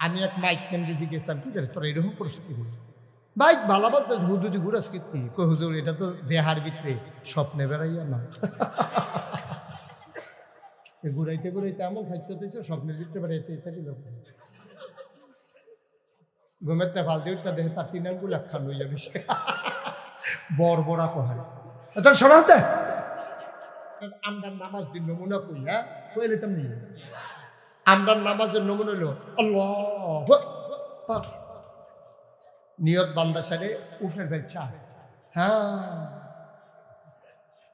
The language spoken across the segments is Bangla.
আমি এক মাইক ম্যানকে জিজ্ঞেসলাম কি জানি তোরা এরকম পরিস্থিতি করছিস বাইক ভালোবাসতে হুজুরি ঘুরাস কীর্তি কই হুজুর এটা তো দেহার ভিতরে স্বপ্নে বেড়াইয়া না ঘুরাইতে ঘুরাইতে এমন খাইতে হতেছে স্বপ্নের ভিতরে বেড়াইতে ইত্যাদি লোক ঘুমেরতে ফালতে উঠটা দেখে তার তিন আঙ্গুল একখান হয়ে যাবে বর বড়া কহায় তোর সরাতে আমরার নামাজ দিন নমুনা কই হ্যাঁ কই নিতাম নি আমরার নামাজের নমুনা হলো আল্লাহু আকবার নিয়ত বান্দা সারে উফের বেচা হ্যাঁ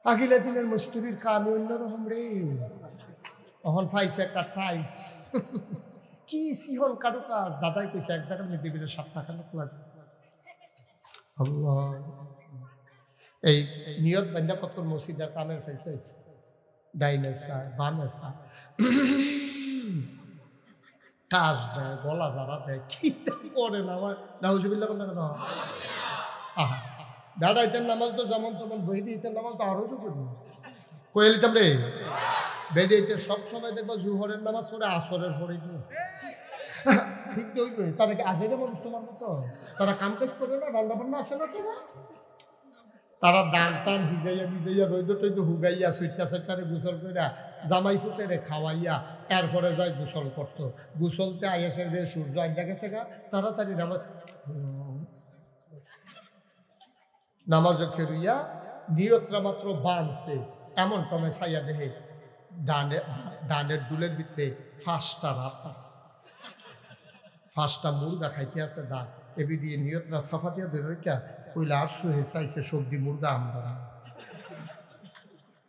আগিলা দিনের মস্তুরির কামে অন্যরকম রে তখন পাইছে একটা টাইলস কি সিহন কারু কাজ দাদাই কইছে এক জায়গার মধ্যে বিলে 7 টাকা লাগছে আল্লাহ এই নিয়ত বান্দা কত মসজিদের কামের ফেলছে ডাইনে সায় বামে সায় কাজ দেয় গলা যারা দেয় কি করে না আমার নাউজুবিল্লাহ কেন আহা দাদাইতের নামাজ তো যেমন তেমন বই দিতেন নামাজ তো আরো তো করি কয়ে নিতাম রে বেরিয়েতে সবসময় দেখবো জুহরের নামাজ পড়ে আসরের পড়ে দিয়ে ঠিক হইবে তারা কি আজের মানুষ তোমার মতো তারা কাম কাজ করে না রান্না বান্না আসে না তোমার তারা দান টান ভিজাইয়া রইদ টইদ হুগাইয়া সুইটা সেটারে গোসল কইরা জামাই ফুটেরে খাওয়াইয়া এরপরে যায় গোসল করতো গোসলতে আইসে যে সূর্য আইডা গেছে গা তাড়াতাড়ি নামাজ খেরুইয়া নিয়তরা মাত্র বাঁধছে এমন টমে চাইয়া দেহে ডানের দুলের ভিতরে 5টা মুরগা খাইতে আছে দাঁত এবি দিয়ে নিয়তরা সাফা দিয়া ধরে কইলা আরশু হে চাইছে সবজি মুরগা আমরা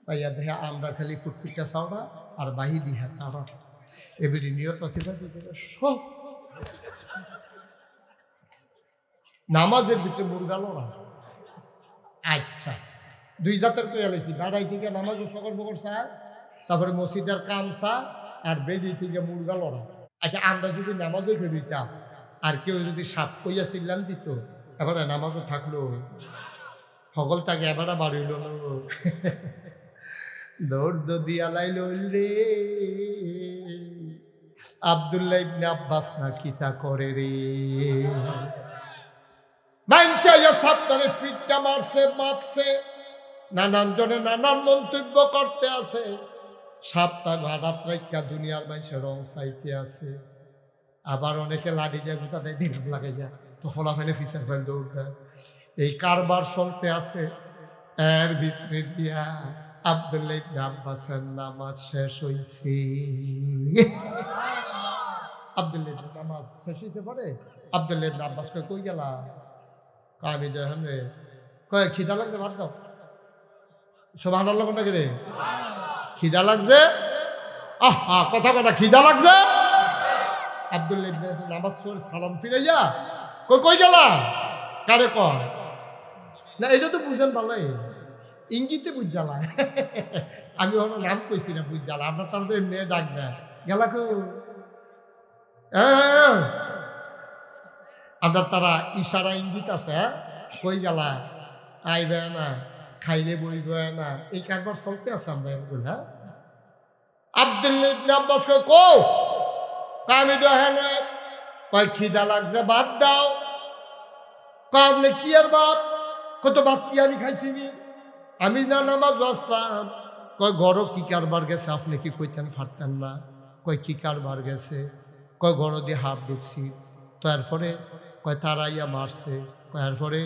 চাইয়া দেহে আমরা খালি ফুটফুটটা চাওড়া আর বাহি দিহা তারা এবারে নিয়তরা সিফা দিতে সব নামাজের ভিতরে মুরগা লড়া আচ্ছা 2 জাতের কইয়া লাইছি গাড়াই থেকে নামাজ সকল বকর চা তারপরে মসজিদের কাম চা আর বেডি থেকে মুরগা লড়া আচ্ছা আমরা যদি নামাজও ফেরিতাম আর কেউ যদি সাপ কইয়া চিল্লান দিত এবারে নামাজও থাকলো সকল তাকে এবারে বাড়িল দৌড় দিয়া লাইল রে আব্দুল্লাহ ইবনে আব্বাস না কিতা করে রে মাইনসে সাপটারে ফিটটা মারছে নানান জনে নানান মন্তব্য করতে আছে সাপটা ঘাটাত রাইকা দুনিয়ার মানুষের রং চাইতে আছে আবার অনেকে লাঠি দিয়ে গুতা দেয় দিন লাগে যায় তো ফলা ফেলে ফিসের ফেল দৌড় দেয় এই কারবার চলতে আছে এর ভিতরে দিয়া আব্দুল্লাহ ইবনে আব্বাসের নামাজ শেষ হইছে আব্দুল্লাহ ইবনে নামাজ শেষ হইতে পারে আব্দুল্লাহ ইবনে আব্বাস কই গেলা আমি দেখেন রে কয় খিদা লাগছে ভাত দাও সুবহানাল্লাহ কোনটা রে খিদা লাগছে আহা কথা কথা খিদা লাগছে আব্দুল্লাহ ইবনে নামাজ পড়ে সালাম ফিরাইয়া কই গেলা কারে কয় না এটা তো বুঝেন ভালোই ইঙ্গিতে বুঝ জ্বালা আমি ওনার নাম কইছি না বুঝ জ্বালা আপনার তার তো এমনি ডাক দেয় গেলা কো আপনার তারা ইশারা ইঙ্গিত আছে কই গেলা আইবে না খাইলে বইবে না এই কারবার চলতে আছে আমরা এগুলো হ্যাঁ আব্দুল্লাহ ইবনে আব্বাস কো আমি দেখেন কয় খিদা লাগছে ভাত দাও আপনি কি আর ভাত কত ভাত কি আমি খাইছি আমি না নামাজ আসলাম কয় ঘর কি কারবার গেছে আপনি কি কইতেন ফারতেন না কয় কি কারবার গেছে কয় ঘর দিয়ে হাত ঢুকছি তো এরপরে কয় তারাইয়া মারছে কয় এরপরে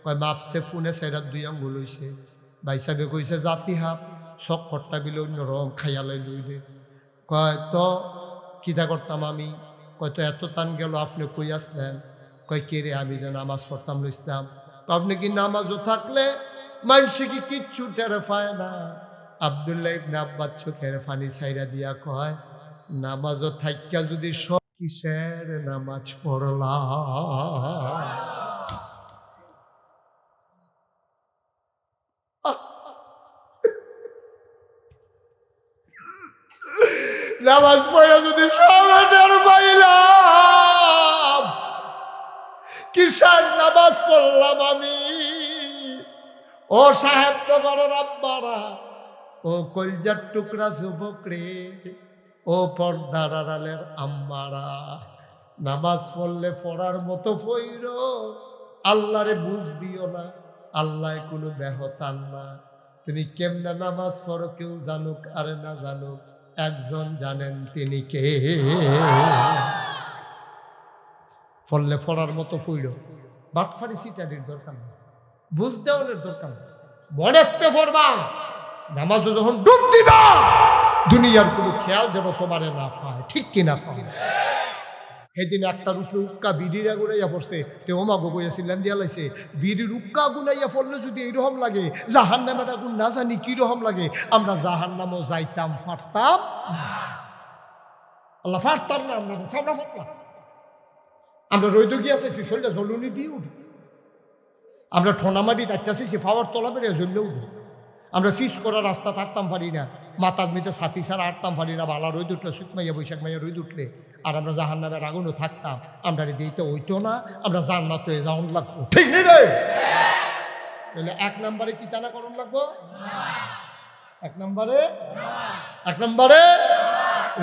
কয় মাপছে ফোনে সেরা 2 আঙ্গুল হইছে ভাই সাহেব কইছে জাতি হাপ শখ কট্টা বিলে অন্য রং খাইয়ালাই লইবে কয় তো কিতা করতাম আমি কয় তো এত টান গেল আপনি কই আসলেন কয় কে রে আমি যে নামাজ পড়তাম লইতাম আপনি কি নামাজও থাকলে মানুষে কি কিচ্ছু টেরে পায় না আব্দুল্লাহ ইবনে আব্বাস চোখের পানি ছাইরা দিয়া কয় নামাজও থাইকা যদি সব কিসের নামাজ পড়লা নামাজ পড়া যদি সবের পাইলাম কিসের নামাজ পড়লাম আমি ও সাহেব তো ঘরের আব্বারা ও কলজার টুকরা যুবক রে ও পর্দার আড়ালের আম্মারা নামাজ পড়লে পড়ার মতো পইর, আল্লাহরে বুঝ দিও না, আল্লাহ কোনো ব্যাহতান না। তুমি কেমনে নামাজ পড়ো কেউ জানুক আর না জানুক, একজন জানেন, তিনি কে? পড়লে পড়ার মতো পইর, বাটফারি সিটারির দরকার নেই, বুঝ দেওয়ার দরকার নেই, মনেতে পড়বা। নামাজে যখন ডুব দিবা, দুনিয়ার কোনো খেয়াল যেন তোমারে না পায়, ঠিক কিনা পায়। সেদিন একটা রূপে উক্কা বিড়ির গুনাইয়া পড়ছে, টেমা গোবইয়াছিলেন দিয়া লাইছে, বিড়ির উক্কা গুনাইয়া পড়লে যদি এইরকম লাগে, জাহান নামের আগুন না জানি কিরকম লাগে, আমরা জাহান নামও যাইতাম পারতাম, আল্লাহ পারতাম না, আমরা সামনা ফাতলাম। আমরা রৈদ গিয়াছে শরীরটা জলুনি দিয়ে উঠি, আমরা ঠোনামাটি দাঁড়াচ্ছি ফাওয়ার তলা বেরিয়ে জ্বললে উঠি, আমরা ফিস করা রাস্তা তারতাম পারি না, মাথার মিতে ছাতি ছাড়া আটতাম পারি না, বালা রোদ উঠলে সুখ মাইয়া বৈশাখ মাইয়া রোদ উঠলে, আর আমরা জাহান নামের আগুনও থাকতাম, আমরা দিতে হইতো না, আমরা জান্নাত হয়ে যাওয়ান লাগবো, ঠিক নেই রে? তাহলে এক নম্বরে কি টানা করণ লাগবো? এক নম্বরে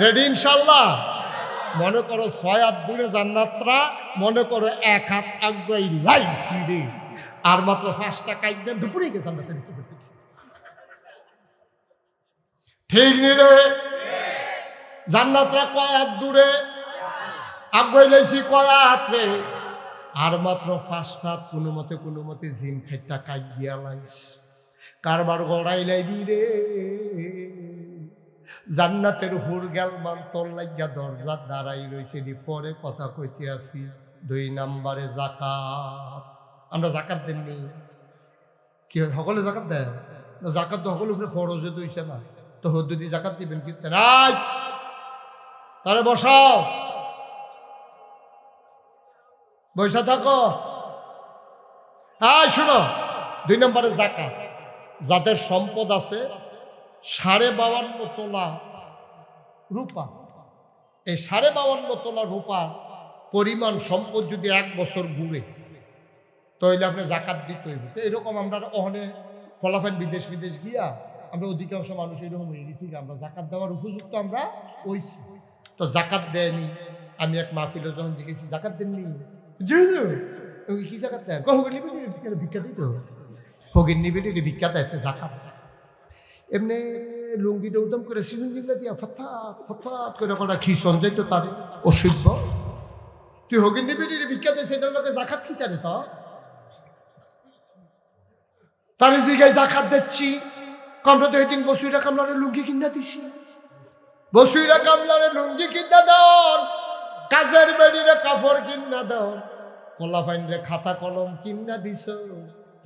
রেডি ইনশাল্লাহ? মনে করো 6 হাত দূরে জান্নাতরা, মনে করো 1 হাত আগ্রহী লাইছি রে, আর মাত্র 5টা কাজ দেন দুপুরে গেছে আমরা ঠিক নেই রে? জান্নাতরা কয় হাত দূরে, আগ্রহী লাইছি কয় হাত রে, আর মাত্র 5টা হাত কোনো মতে জিম খাইটা কাজ দিয়া লাইছি, কারবার গড়াই লাইবি রে। জান্নাতের হুর গেল মান তোর লাগিয়া দরজা দাঁড়াই রয়েছে, পরে কথা কইতে আছি। 2 নম্বরে যাকাত। আমরা যাকাত দেননি, কি সকলে যাকাত দেয়? যাকাত তো সকলের উপরে ফরজে দইছে না, তো হদ্দুদি যাকাত দিবেন কি নাই? তারে বসাও, বসা থাকো। হ্যাঁ শুনো, 2 নম্বরে যাকাত। যাদের সম্পদ আছে 52.5 তোলা রূপা, এই 52.5 তোলা রূপা পরিমাণ সম্পদ যদি 1 বছর ঘুরে, তাহলে আপনি জাকাত দিতে হইব। তো এরকম আমরা ওখানে ফলাফল বিদেশ গিয়া আমরা অধিকাংশ মানুষ এরকম হয়ে গেছি, আমরা জাকাত দেওয়ার উপযুক্ত আমরা হইছি, তো জাকাত দেয়নি। আমি এক মাহফিলে যখন জিজ্ঞেছি জাকাত দেননি, কি জাকাত দেয়? ভিক্ষা দিত, হগির নিবেটি ভিক্ষা দেয়, জাকাত এমনি লুঙ্গিটা উদম করে সিজন জিঙ্গা দিয়া ফটফাট করে কটা খিসন যাইত তারে অসভ্য। তুই হগির নিবেটি ভিক্ষা দেয়, সেটার লোকে জাকাত কি জানে? তো তার জিগায় জাকাত দিচ্ছি, আমরা তো এদিন বসুইরা কামলারে লুঙ্গি কিনা দিছি, বসুইরা কামলারে লুঙ্গি কিনা দাও, কাজের বেড়িরে কাপড় কিনা দাও, ফলাফাইনরে খাতা কলম কিনা দিছ,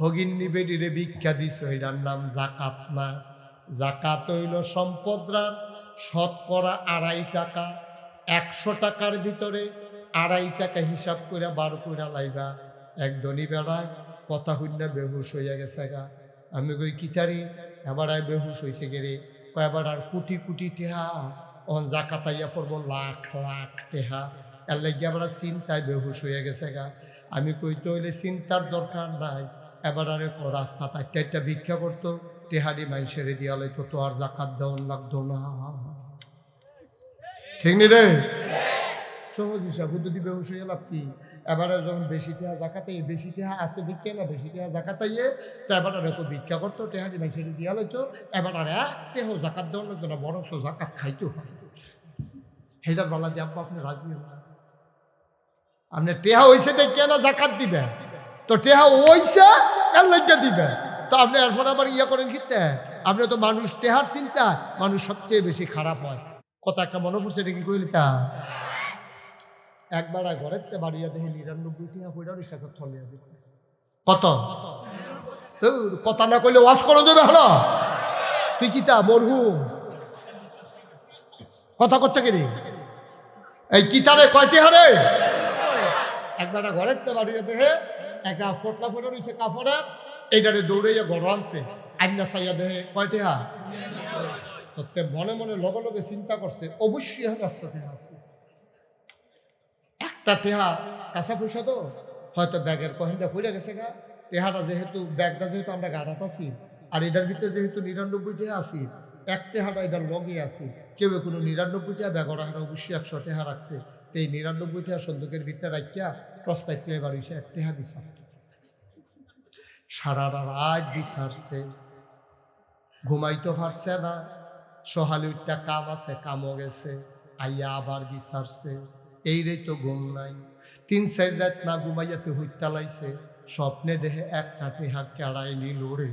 হগিন্নি বেড়িরে ভিক্ষা দিছ, এটার নাম জাকাত না। জাকাত হইল সম্পদরা 2.5 টাকা, 100 টাকার ভিতরে 2.5 টাকা হিসাব করে 12 করে লাইবা। এক ধনী বেড়ায় কথা হইনা বেহুশ হইয়া গেছে গা, আমি কই কিতারি, এবার বেহুশ হয়েছে গেরে, এবার আর কোটি টেহা, অন জাকাত আইয়া পড়বো লাখ টেহা, এর লাগে আবার চিন্তায় বেহুশ হইয়া গেছে গা। আমি কই তো হইলে চিন্তার দরকার নাই, এবার আরে রাস্তা একটা ভিক্ষা করতো, টেহারি মাইসেরে দিয়া লাইতো, তো আর জাকাত দেওয়ান লাগতো না, ঠিক নি রে? সহজ হিসাব, যদি বেহুশ হইয়া লাভ কি? এবারে যখন বেশি টেহা জাকাতে, বেশি টেহা আছে ভিক্ষা না, বেশি টেহা জাকাতাইয়ে, তো এবার আর তো ভিক্ষা করতো, টেহারি মাইসেরে দিয়া লাইতো, এবার আর টেহ জাকাত দেওয়ান লাগতো না, বরং জাকাত খাইতো। হেটার বলা দিয়ে আব্বা আপনি রাজি হন? আপনি টেহা হইছে দেখে না জাকাত দিবেন, তো টেহা হইছে এর লাগিয়া দিবেন, তো আপনি এরপর আবার ইয়া করেন কিতে? আপনি তো মানুষ টেহার চিন্তা, মানুষ সবচেয়ে বেশি খারাপ হয়। কথা একটা মনে পড়ছে, এটা কি কইলি তা? একবার ঘরের বাড়িয়া দেখে 99 টিয়া পয়ডার সাথে থলিয়া দিচ্ছে। কত কথা না কইলে ওয়াজ করে দেবে হলো, তুই কি তা মরহুম কথা করছে কি? এই কিতারে কয়টি হারে? একবার ঘরের বাড়িয়া দেখে একটা ফোটলা ফোটা রয়েছে কাপড়ে, এইটারে দৌড়াইয়া ঘর আনছে, আইনা চাইয়া দেখে কয়টি হা, মনে লগে চিন্তা করছে অবশ্যই এখন 100 টাকা আছে। একটা টেহা কাঁচা পয়সা তো হয়তো ব্যাগের কহিনটা ফুলে গেছে গা, টেহাটা যেহেতু ব্যাগটা যেহেতু আমরা গাড়াত আছি, আর এটার ভিতরে যেহেতু 99 টাকা আছি, 1 টেহাটা এটার লগে আছি, কেউ কোনো 99 টাকা ব্যাগ রাখার অবশ্যই 100 টাকা রাখছে। এই 99টা সন্দুকের ভিতরে রাখিয়া প্রস্তাব পেয়ে বাড়িছে 1 টাকা বিচার। সারা রাত বিচারছে, ঘুমাইতে পারছে না। সহালে উঠটা কাম আছে, কামও গেছে, আইয়া আবার বিচারছে, এই রে তো ঘুম নাই। 3-4 রাত না ঘুমাইয়াতে হইতা লাইছে, স্বপ্নে দেহে 1টা টেহা কেড়াই নিল রে।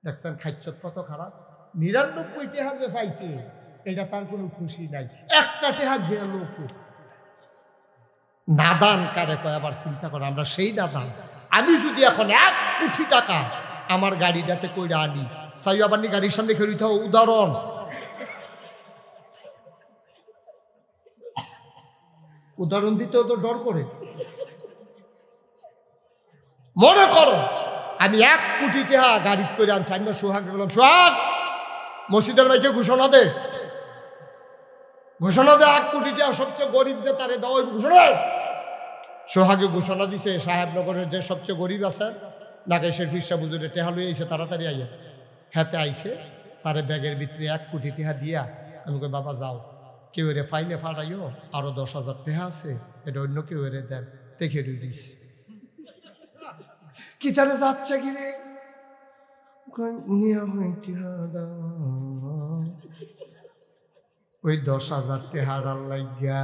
দেখছেন খাইছত কত খারাপ। 99 টেহা যে পাইছে এটা তার কোনো খুশি নাই, 1টা টেহা গেল। নাদান কারে কয় আবার চিন্তা করে, আমরা সেই নাদান। আমি যদি এখন 1 কোটি টাকা আমার গাড়িটাতে কইরা আনি, চাই আবার নি গাড়ির সামনে খেয়ে দিতে, উদাহরণ দিতেও তো ডর করে। মনে করো আমি 1 কোটি টাকা গাড়ি করে আনছি, আমি সোহাগ বললাম, সোহাগ মসজিদের ভাইকে ঘোষণা দে, 1 কোটি টাকা সবচেয়ে গরিব যে তারে দাও ঘোষণা। সোহাগে ঘোষণা দিছে, সাহেবনগরের যে সবচেয়ে গরিব আছে নাগেশের ফিরসা বুজুরে টেহা লই আইছে, তাড়াতাড়ি আইয়া হাতে আইছে, তারে ব্যাগের ভিতরে 1 কোটি টাকা দিয়া আমি কই বাবা যাও, কেউ এরে ফাইলে ফাটাইও, আরো 10,000 টাকা আছে, এটা অন্য কেউ এরে দেন, দেখে দিস কি তারে যাচ্ছে কি রে। ওই 10,000 টাকার লাগিয়া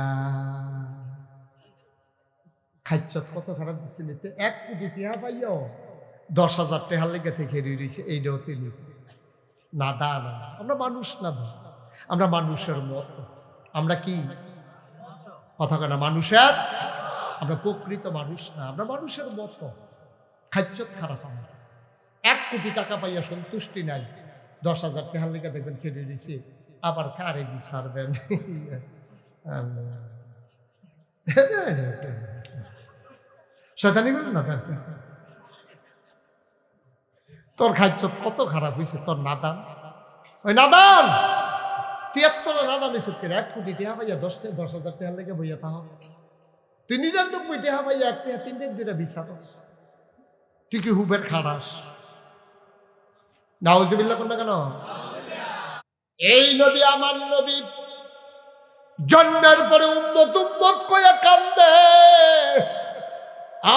খাইছত কত খারাপ দিচ্ছে। 1 কোটি টাকা পাইও 10,000 টাকার লেগে থেকে রয়েছে, এইটাও তিনি নাদা না। আমরা মানুষ না, আমরা মানুষের মতো। আমরা কি কথা কেনা মানুষের, আমরা প্রকৃত মানুষ না, আমরা মানুষের মতো। খাইছত খারাপ। আমরা 1 কোটি টাকা পাইয়া সন্তুষ্টি নাই, 10,000 টাকার লেগে দেখবেন খেয়ে দিয়েছে, আবার কারে বিচারবেন। শয়তানি করেন না, তোর খাদ্য কত খারাপ হয়েছে, তোর নাদান। ওই নাদান 73 নাদান হয়েছে, 1 কোটি টাকা পাইয়া 10,000 টাকা লেগে বইয়া তাহস। তুই 99 টাকা পাইয়া 1 টাকা 3 দিন ধরে বিচারস, তুই কি হুবের খারাস? নাউজুবিল্লাহ কোন না কেন? এই নবী আমার নবী জন্মের পরে উম্মত উম্মত কইয়া কান্দে,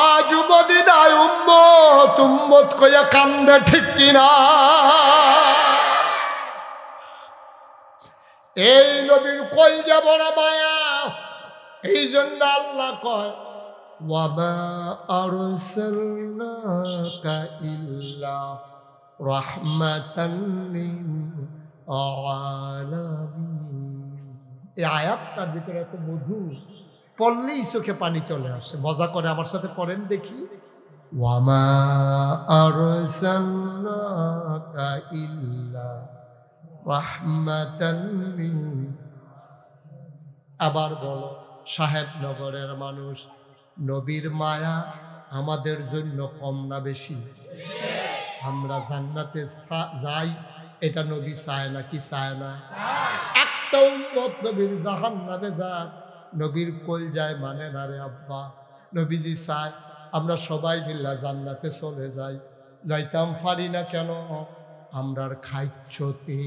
আজ মদিনায় উম্মত উম্মত কইয়া কান্দে, ঠিক কিনা? এই নবীর কলজা বড় মায়া, এই জন্য আল্লাহ কয় ওয়ামা আরসালনাকা ইল্লা রাহমাতান লিল আলামিন। এই আয়াতটার ভিতরে এত মধু, পড়লেই চোখে পানি চলে আসে। মজা করে আমার সাথে পড়েন দেখি, ওয়ামা আরসালনাকা ইল্লা রাহমাতান লিল। আবার বলো, সাহেবনগরের মানুষ, নবীর মায়া আমাদের জন্য কম না বেশি? আমরা জান্নাতে যাই, এটা নবী চায় না কি চায় না? একটা উম্মত নবীর জাহান্নামে যায়, নবীর কলজায় মানে না রে আব্বা। নবীজি চায় আমরা সবাই মিল্লা জান্নাতে চলে যাই, যাইতাম পারি না কেন? আমরার খাইচ্ছতে,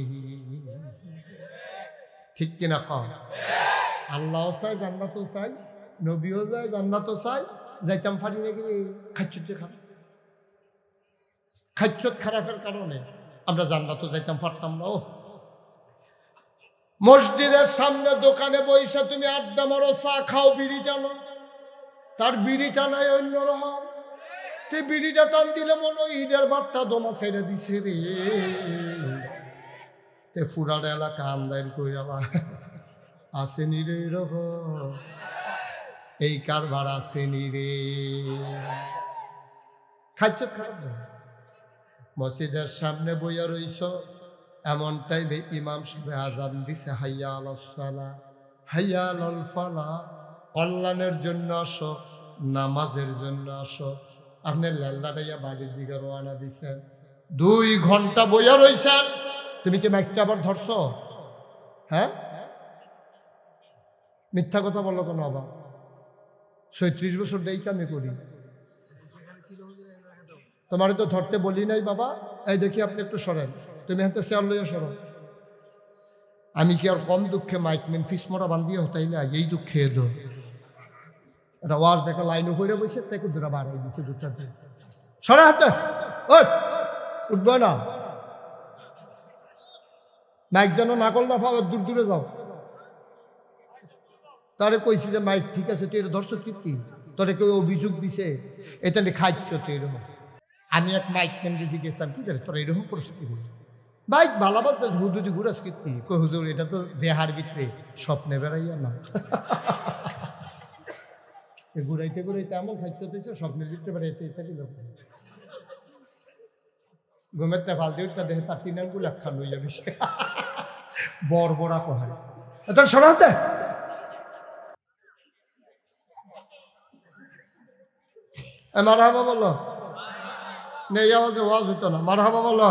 ঠিক কিনা কম? আল্লাহও চায়, জান্নাতও চাই, নবীও যায়, জান্নাতও চাই, যাইতাম পারি না গেলে খাইচ্ছতে খারাপ। খাইচ্ছত খারাপের কারণে আমরা জান্নাতও যাইতাম পারতাম না। ও মসজিদের সামনে দোকানে বইসা তুমি আড্ডা মারো, চা খাও, বিড়ি টানো, তার বিড়ি টানায় অন্যরকম। তুই বিড়িটা টান দিলে মনে হয় ঈদের বারটা দমা ছেড়ে দিছে রে। তে ফুরার এলাকা আন্দাইল কইরা আসেনি রে, এরকম এই কারবার আসেনি রে। খাচ্ছ খারাপ। মসজিদের সামনে বইয়া রইছ, এমন টাইমে ইমাম সাহেব আজান দিছে, হাইয়া আলাস সালাহ হাইয়া আলাল ফালাহ, কল্যাণের জন্য আসো, নামাজের জন্য আসো। আপনি লাল্লাটাইয়া বাড়ির দিকে রওনা দিছেন, 2 ঘন্টা বইয়া রইছেন। তুমি কি মাইকটা আবার ধরছ? হ্যাঁ, মিথ্যা কথা বলো কেন? আবার 36 বছর দেই আমি করি, তোমার তো ধরতে বলি নাই বাবা। এই দেখি আপনি একটু সরেন, তুমি হাতে চেয়ার লইয়া সরো। আমি কি আর কম দুঃখে মাইকম্যান ফিসমরা বান্ধিয়ে হতাইলে এই দুঃখে এদো এটা ওয়াজ দেখা লাইনও করে বসে তাকে দূরা বাড়াই দিছে দুটাতে সরে হাতে উঠবে না মাইক যেন না করল না পাবে দূর দূরে যাও তারে কইছি যে মাইক ঠিক আছে তুই এটা ধর্ষক কীর্তি তোরে কেউ অভিযোগ দিছে এটা নিয়ে খাইছ তো এরকম আমি এক মাইকম্যানকে জিজ্ঞেসলাম কি জানি তোরা এরকম পরিস্থিতি বাইক ভালোবাসতে হুজুরি ঘুরাস কীর্তি কই হুজুর এটা তো দেহার ভিতরে স্বপ্নে বেড়াইয়া না ঘুরাইতে ঘুরাইতে এমন খাইতে হতেছে স্বপ্নের ভিতরে বেড়াইতে ইত্যাদি লোক ঘুমের তে ফাল দিয়ে দেখে তার তিন আঙ্গুল একখান হয়ে যাবে বড় বড়া কহায় তোর সরাতে মারহাবা বলো নেই আওয়াজে ওয়াজ হইতো না মারহাবা বলো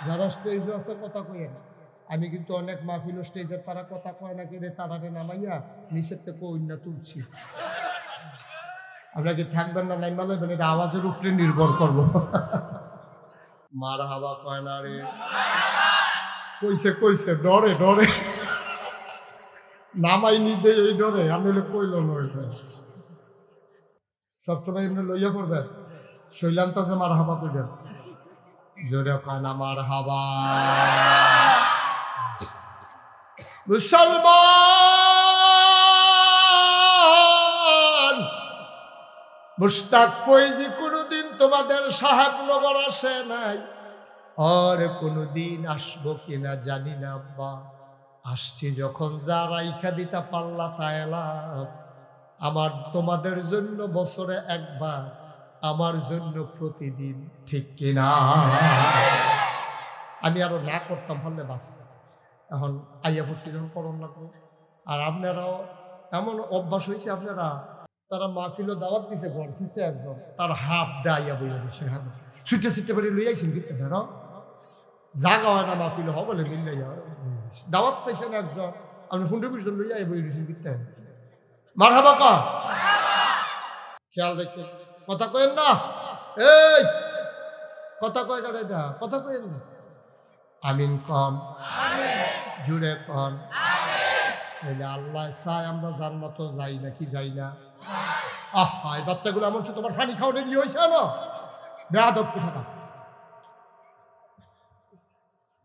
যারা স্টেজে আছে কথা কইে না আমি কিন্তু অনেক মাহফিল স্টেজের তারা কথা কয় না কি রে তারারে নামাইয়া নিচের থেকে কইনা তুলছি আপনাকে থাকবেন না নাই মানে এটা আওয়াজের উপরে নির্ভর করবো মারহাবা কয় না রে কইছে কইছে ডরে ডরে নামাই নি দে এই ডরে আমি কইল নয় সবসময় এমনি লইয়া পড়বেন শৈলান্ত আছে মারহাবা কইবেন জোরে কয় না মারহাবা মুসলমান মুশতাক ফৈজি কোনোদিন তোমাদের সাহেবনগর আসে নাই আর কোনোদিন আসবো কিনা জানি না আব্বা আসছি যখন যা রাইখা দিতা পাল্লা তা এলাম আমার তোমাদের জন্য বছরে একবার আমার জন্য প্রতিদিন ঠিক কিনা আমি আরো না করতাম ফলে বাস এখন আইয়া পড়ছি যখন করণ লাগবো আর আপনারাও এমন অভ্যাস হয়েছে আপনারা তারা মাহফিল দাওয়াত দিছে ঘর দিছে একদম তার হাফ ডাইয়া বইয়া দিচ্ছে ছুটে ছুটে বাড়ি লই আইছেন কিন্তু না জাগা হয় না মাহফিল হ বলে মিল্লাইয়া দাওয়াত পাইছেন একজন আপনি 15-20 লইয়া বই দিয়েছেন কিন্তু মারহাবা কা খেয়াল রেখে কথা কইেন না এই কথা কয় না এটা কথা কইেন না আমিন কন জুড়ে কন আল্লাহ চায় আমরা জান্নাত যাই না কি যাই না আহা এই বাচ্চাগুলো এমন তোমার পানি খাওয়া রেডি হয়েছে না বেয়াদব কোথা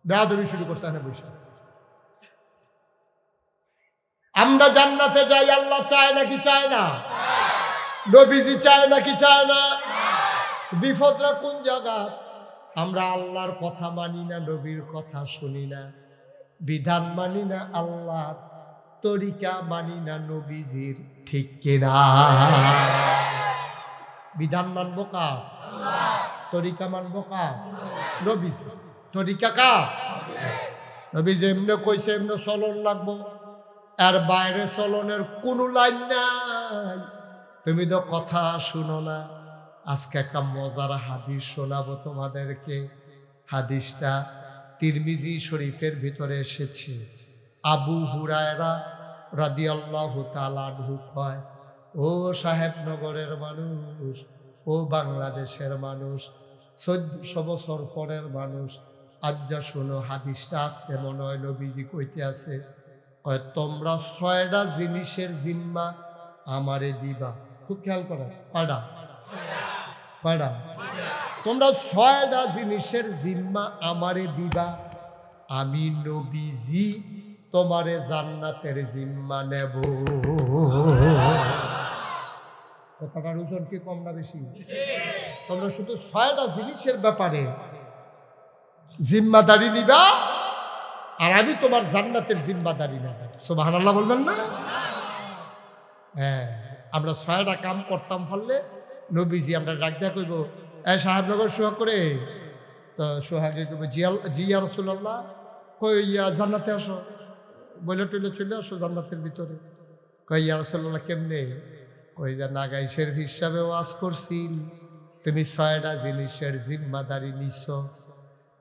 বেয়াদবি শুরু করছে এখানে বসে আমরা জান্নাতে যাই আল্লাহ চায় নাকি চায় না নবীজি চায় নাকি চায় না বিপদরা কোন জায়গা আমরা আল্লাহর কথা মানি না নবীর কথা শুনি না বিধান মানি না আল্লাহর তরিকা মানি না নবীজির ঠিক কিনা বিধান মানবো কা তরিকা মানবো কা নবীজি তরিকা কা নবীজি এমনি কইছে এমনি চলন লাগবো আর বাইরে চলনের কোনো লাইন নাই তুমি তো কথা শুনো না আজকে একটা মজার হাদিস শোনাবো তোমাদেরকে হাদিসটা তিরমিজি শরীফের ভিতরে এসেছে আবু হুরায়রা রাদিয়াল্লাহু তাআলা আনহু কয় ও সাহেবনগরের মানুষ ও বাংলাদেশের মানুষ 1400 বছর পরের মানুষ আজ যা শোনো হাদিসটা আজকে মনে হয় নবীজি কইতে আছে তোমরা 6টা জিনিসের জিম্মা আমারে দিবা খুব খেয়াল করো কয়টা তোমরা 6টা জিনিসের জিম্মা আমারে দিবা আমি নবীজি তোমারে জান্নাতের জিম্মা নেব কথাটার ওজন কি কম না বেশি তোমরা শুধু 6টা জিনিসের ব্যাপারে জিম্মাদারি নিবা আর আমি তোমার জান্নাতের জিম্মাদারি নেব সুবহানাল্লাহ বলবেন না হ্যাঁ আমরা 6টা কাম করতাম ফলে নবীজি আমরা ডাক দেয়া কইব সাহেবনগর সোহাগ করে তো সোহাগে কইব জিয়া রাসূলুল্লাহ কইয়া জান্নাতে আসো বলে টইলে চলে আসো জান্নাতের ভিতরে কইয়া রাসূলুল্লাহ কেমনে কই যা নাগাইশের হিসাবে ওয়াজ করছি তুমি 6টা জিনিসের জিম্মাদারি নিছো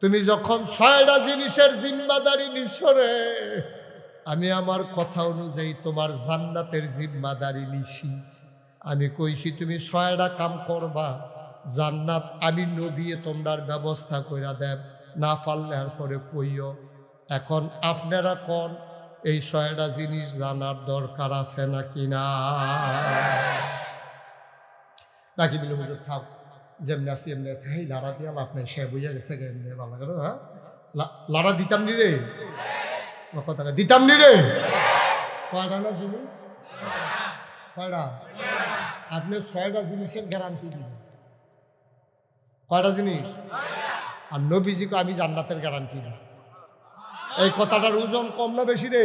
তুমি যখন 6টা জিনিসের জিম্মাদারি নিছো রে আমি আমার কথা অনুযায়ী তোমার জান্নাতের জিম্মাদারি নিছি আমি কইছি তুমি 6টা কাম করবা জান্নাত আমি নবী তোমরার ব্যবস্থা কইরা দেব না পারলে আর পরে কইও এখন আপনারা কোন এই 6টা জিনিস জানার দরকার আছে নাকি না? নাকি বলে হুজুর থাক যেমনি আছি এমনি খাই লাড়া দিয়া লাভ নাই, সে বুঝে গেছে এমনি ভালো করে। হ্যাঁ, লাড়া দিতাম নি রে, কথা দিতাম নি রে। কয়টা না জিনিস? কয়টা? আপনি 6টা জিনিসের গ্যারান্টি দিবেন। কয়টা জিনিস? আর নবীজিকে আমি জান্নাতের গ্যারান্টি দিই। এই কথাটার ওজন কম না বেশি রে?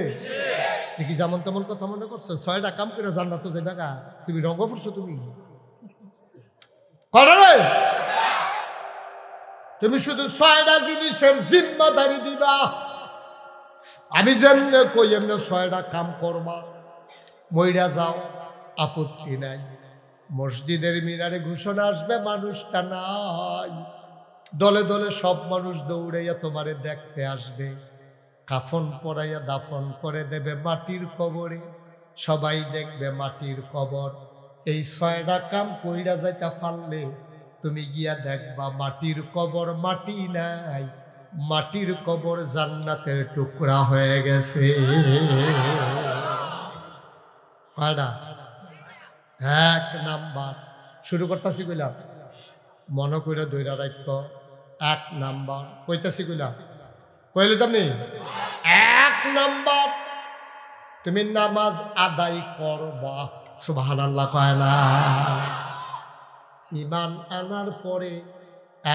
দেখি যেমন তেমন কথা মনে করছো? 6টা কাম করে জান্নাতে যাবে গা? তুমি রঙ্গ ফুটছো তুমি? কয়টা রে? তুমি শুধু 6টা জিনিসের জিম্মাদারি দিবা। আমি যেমনে কই এমনি 6টা কাম করবা, মইরা যাও আপত্তি নাই। মসজিদের মিনারে ঘোষণা আসবে, মানুষটা নাই, দলে দলে সব মানুষ দৌড়াইয়া তোমারে দেখতে আসবে, কাফন পরাইয়া দাফন করে দেবে মাটির কবরে, সবাই দেখবে মাটির কবর। এই 6টা কাম কইরা যাইতা পারলে তুমি গিয়া দেখবা মাটির কবর মাটি নাই, মাটির কবর জান্নাতের টুকরা হয়ে গেছে। কয়টা? 1 নাম্বার। শুরু করতেছি কইলাম, মনে কইরা দইরা রাখ। 1 নাম্বার কইতাছি কইলাম, কইলে তুমি 1 নাম্বার তুমি নামাজ আদায় করবা। সুবহানাল্লাহ কয় না? ঈমান আনার পরে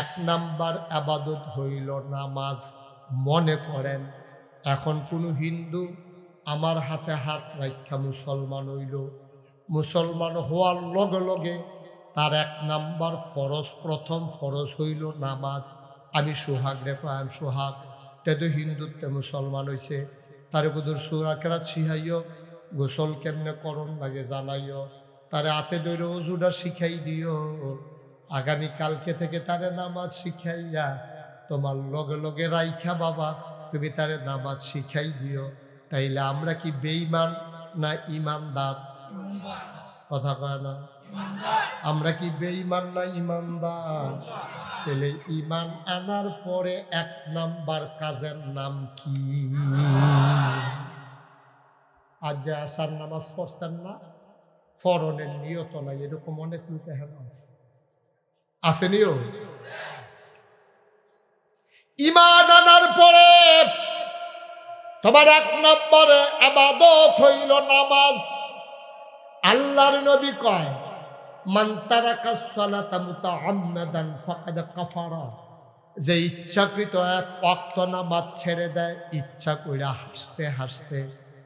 1 নাম্বার ইবাদত হইল নামাজ। মনে করেন এখন কোন হিন্দু আমার হাতে হাত রাখা মুসলমান হইল, মুসলমান হওয়ার লগে লগে তার 1 নাম্বার ফরজ, প্রথম ফরজ হইল নামাজ। আমি সোহাগ রেখো, আমি সোহাগ তেদো হিন্দুত্বে মুসলমান হইছে, তার বুধুর সুরা কেরাত শিখাইও, গোসল কেমনে করণ লাগে জানাইও, তারে হাতে ধরে ওজুটা শিখাই দিও। আগামীকালকে থেকে তারে নামাজ শিখাইয়া তোমার লগে লগে রাইখা বাবা তুমি তারে নামাজ শিখাই দিও। তাইলে আমরা কি বেঈমান না ইমানদার? কথা কয় না? আমরা কি বেঈমান না ইমানদার? তাহলে ঈমান আনার পরে 1 নাম্বার কাজের নাম কি? আজ যে আসার নামাজ পড়ছেন না, ফরনের নিয়ত নাই, এরকম অনেক লোক আসেনিও। ঈমান আনার পরে তোমার 1 নম্বরে ইবাদত হইল নামাজ। আল্লাহর নবী কয়, মান তারাকা সালাতা মুতাআম্মাদান ফাকাদ কাফারা। যে ইচ্ছাকৃত 1 ওয়াক্ত নামাজ ছেড়ে দেয়, ইচ্ছা কইরা হাসতে হাসতে,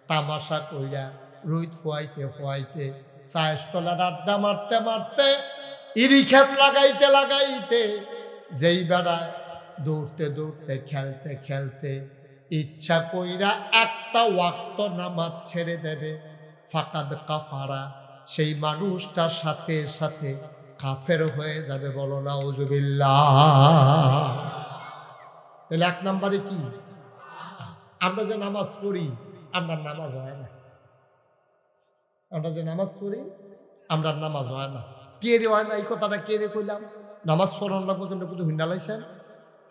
তামাশা কইরা, রুইত ফুয়াইতে ফুয়াইতে, চায়ের তলার আড্ডা মারতে মারতে, ইরি খেত লাগাইতে লাগাইতে, যেই বেড়ায় দৌড়তে দৌড়তে, খেলতে খেলতে ইচ্ছা কইরা 1টা ওয়াক্ত নামাজ ছেড়ে দেবে, ফাকাদ কাফারা, সেই মানুষটার সাথে সাথে কাফের হয়ে যাবে। বলো নাউজুবিল্লাহ। তাহলে 1 নম্বরে কি? আমরা যে নামাজ পড়ি, আমরা নামাজ হয় না। আমরা যে নামাজ পড়ি, আমরা নামাজ হয় না। কে রে হয় না? এই কথাটা কে রে কইলাম? নামাজ পড়ার লাগবে কিন্তু কিন্তু হুন্ডা লাইছেন।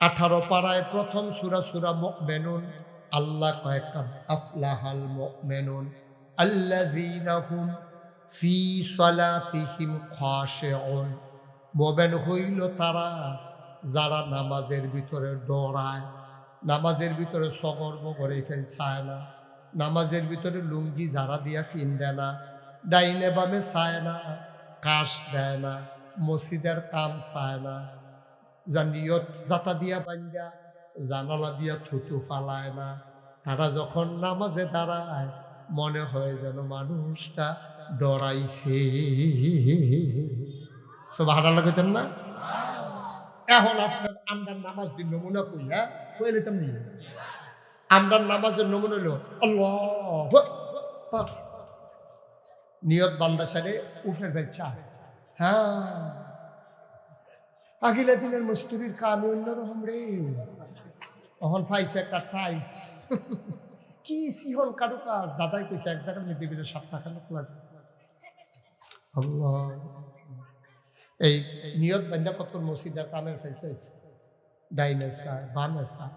18 পাড়ায় প্রথম সূরা সূরা মুমিনুন। আল্লাহ কয় কাদ আফলাহাল মুমিনুন আল্লাযীনা হুম ফি সালাতিহিম খাশিউন। মুমিন হইল তারা যারা নামাজের ভিতরে দৌড়ায়, নামাজের ভিতরে সগর বগরে ফেল চায় না, নামাজের ভিতরে লুঙ্গি যারা দিয়া ফিন দেয় না, ডাইনে বামে চায় না, কাশ দেয় না, মসজিদের কাম চায় না, জানিয়ত জাতা দিয়া বান্ধা জানালা দিয়া থুতু ফালায় না। তারা যখন নামাজে দাঁড়ায় মনে হয় যেন মানুষটা ডরাইছে। সুবহানাল্লাহ কইতেন না? এখন আপনার আমরার নামাজ দিন নমুনা কই, হ্যাঁ কইলে তেমনি আমরার নামাজের নমুনা হলো আল্লাহু আকবার, নিয়ত বান্দা সারে উফরে বেচা। হ্যাঁ, আগিলা দিনের মস্তুরির কামে অন্যরকম রে। তখন পাইছে একটা টাইলস, কি সিহন কারু কাজ। দাদাই কইছে 1 জায়গার মধ্যে বিলে 7 টাকা লাগছে। আল্লাহ, এই নিয়ত বান্দা কত মসজিদের কামের ফেলছে, ডাইনে চায় বামে চায়,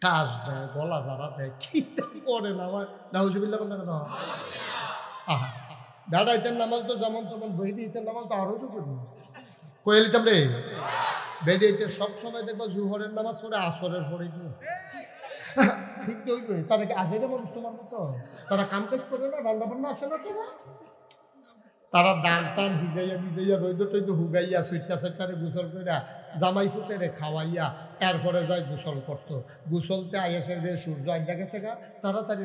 কাজ দেয়, গলা যারা দেয়, কি করে না আমার নাউজুবিল্লাহ কেন কেন। আহা, বেড়াইতেন নামাজ তো যেমন তেমন বই দিতেন নামাজ তো আরো তো করি কয়ে নিতাম রে। বেরিয়েতে সবসময় দেখবো জুহরের নামাজ পড়ে আসরের পড়ে দিয়ে ঠিক হইবে। তারা কি আজের মানুষ তোমার মতো? তারা কাম কাজ করে না, রান্না বান্না আসে না তোমার? তারা দান টান ভিজাইয়া ভিজাইয়া রইদ টইদ হুগাইয়া সুইটা সেটারে গোসল কইরা জামাই ফুটেরে খাওয়াইয়া এরপরে যায় গোসল করতো। গোসলতে আইসে যে সূর্য আইডা গেছে গা, তাড়াতাড়ি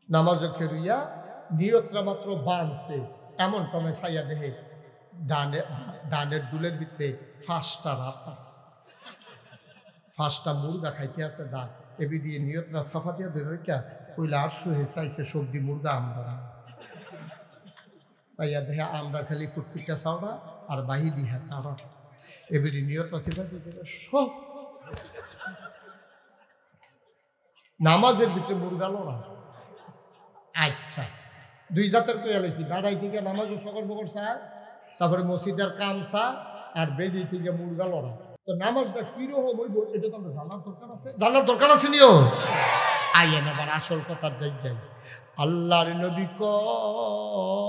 নামাজ খেরুইয়া নিয়তরা মাত্র বাঁধছে, এমন টমে চাইয়া দেহে ডানের দুলের ভিতরে ফাঁসটা মুরগা খাইতে আছে দাঁত এবি দিয়ে নিয়তরা সাফা দিয়া ধরে রেখা কইলে আর সুহে চাইছে সবজি মুরগা আমরা চাইয়া দেহে আমরা খালি ফুটফুটটা চাওড়া আর বাহি দিহা তারা এবারে নিয়তরা সেটা সব নামাজের ভিতরে মুরগা লড়া। আচ্ছা, দুই জাতের কইয়া লাইছি, গাড়াই থেকে নামাজও সকল বকর চা, তারপরে মসজিদের কাম চা, আর বেডি থেকে মুরগা লড়া। তো নামাজটা কিরকম হইব এটা তো আমরা জানার দরকার আছে, জানার দরকার আছে নিও। আইয়েন আবার আসল কথা যাই। আল্লাহর নবী কয়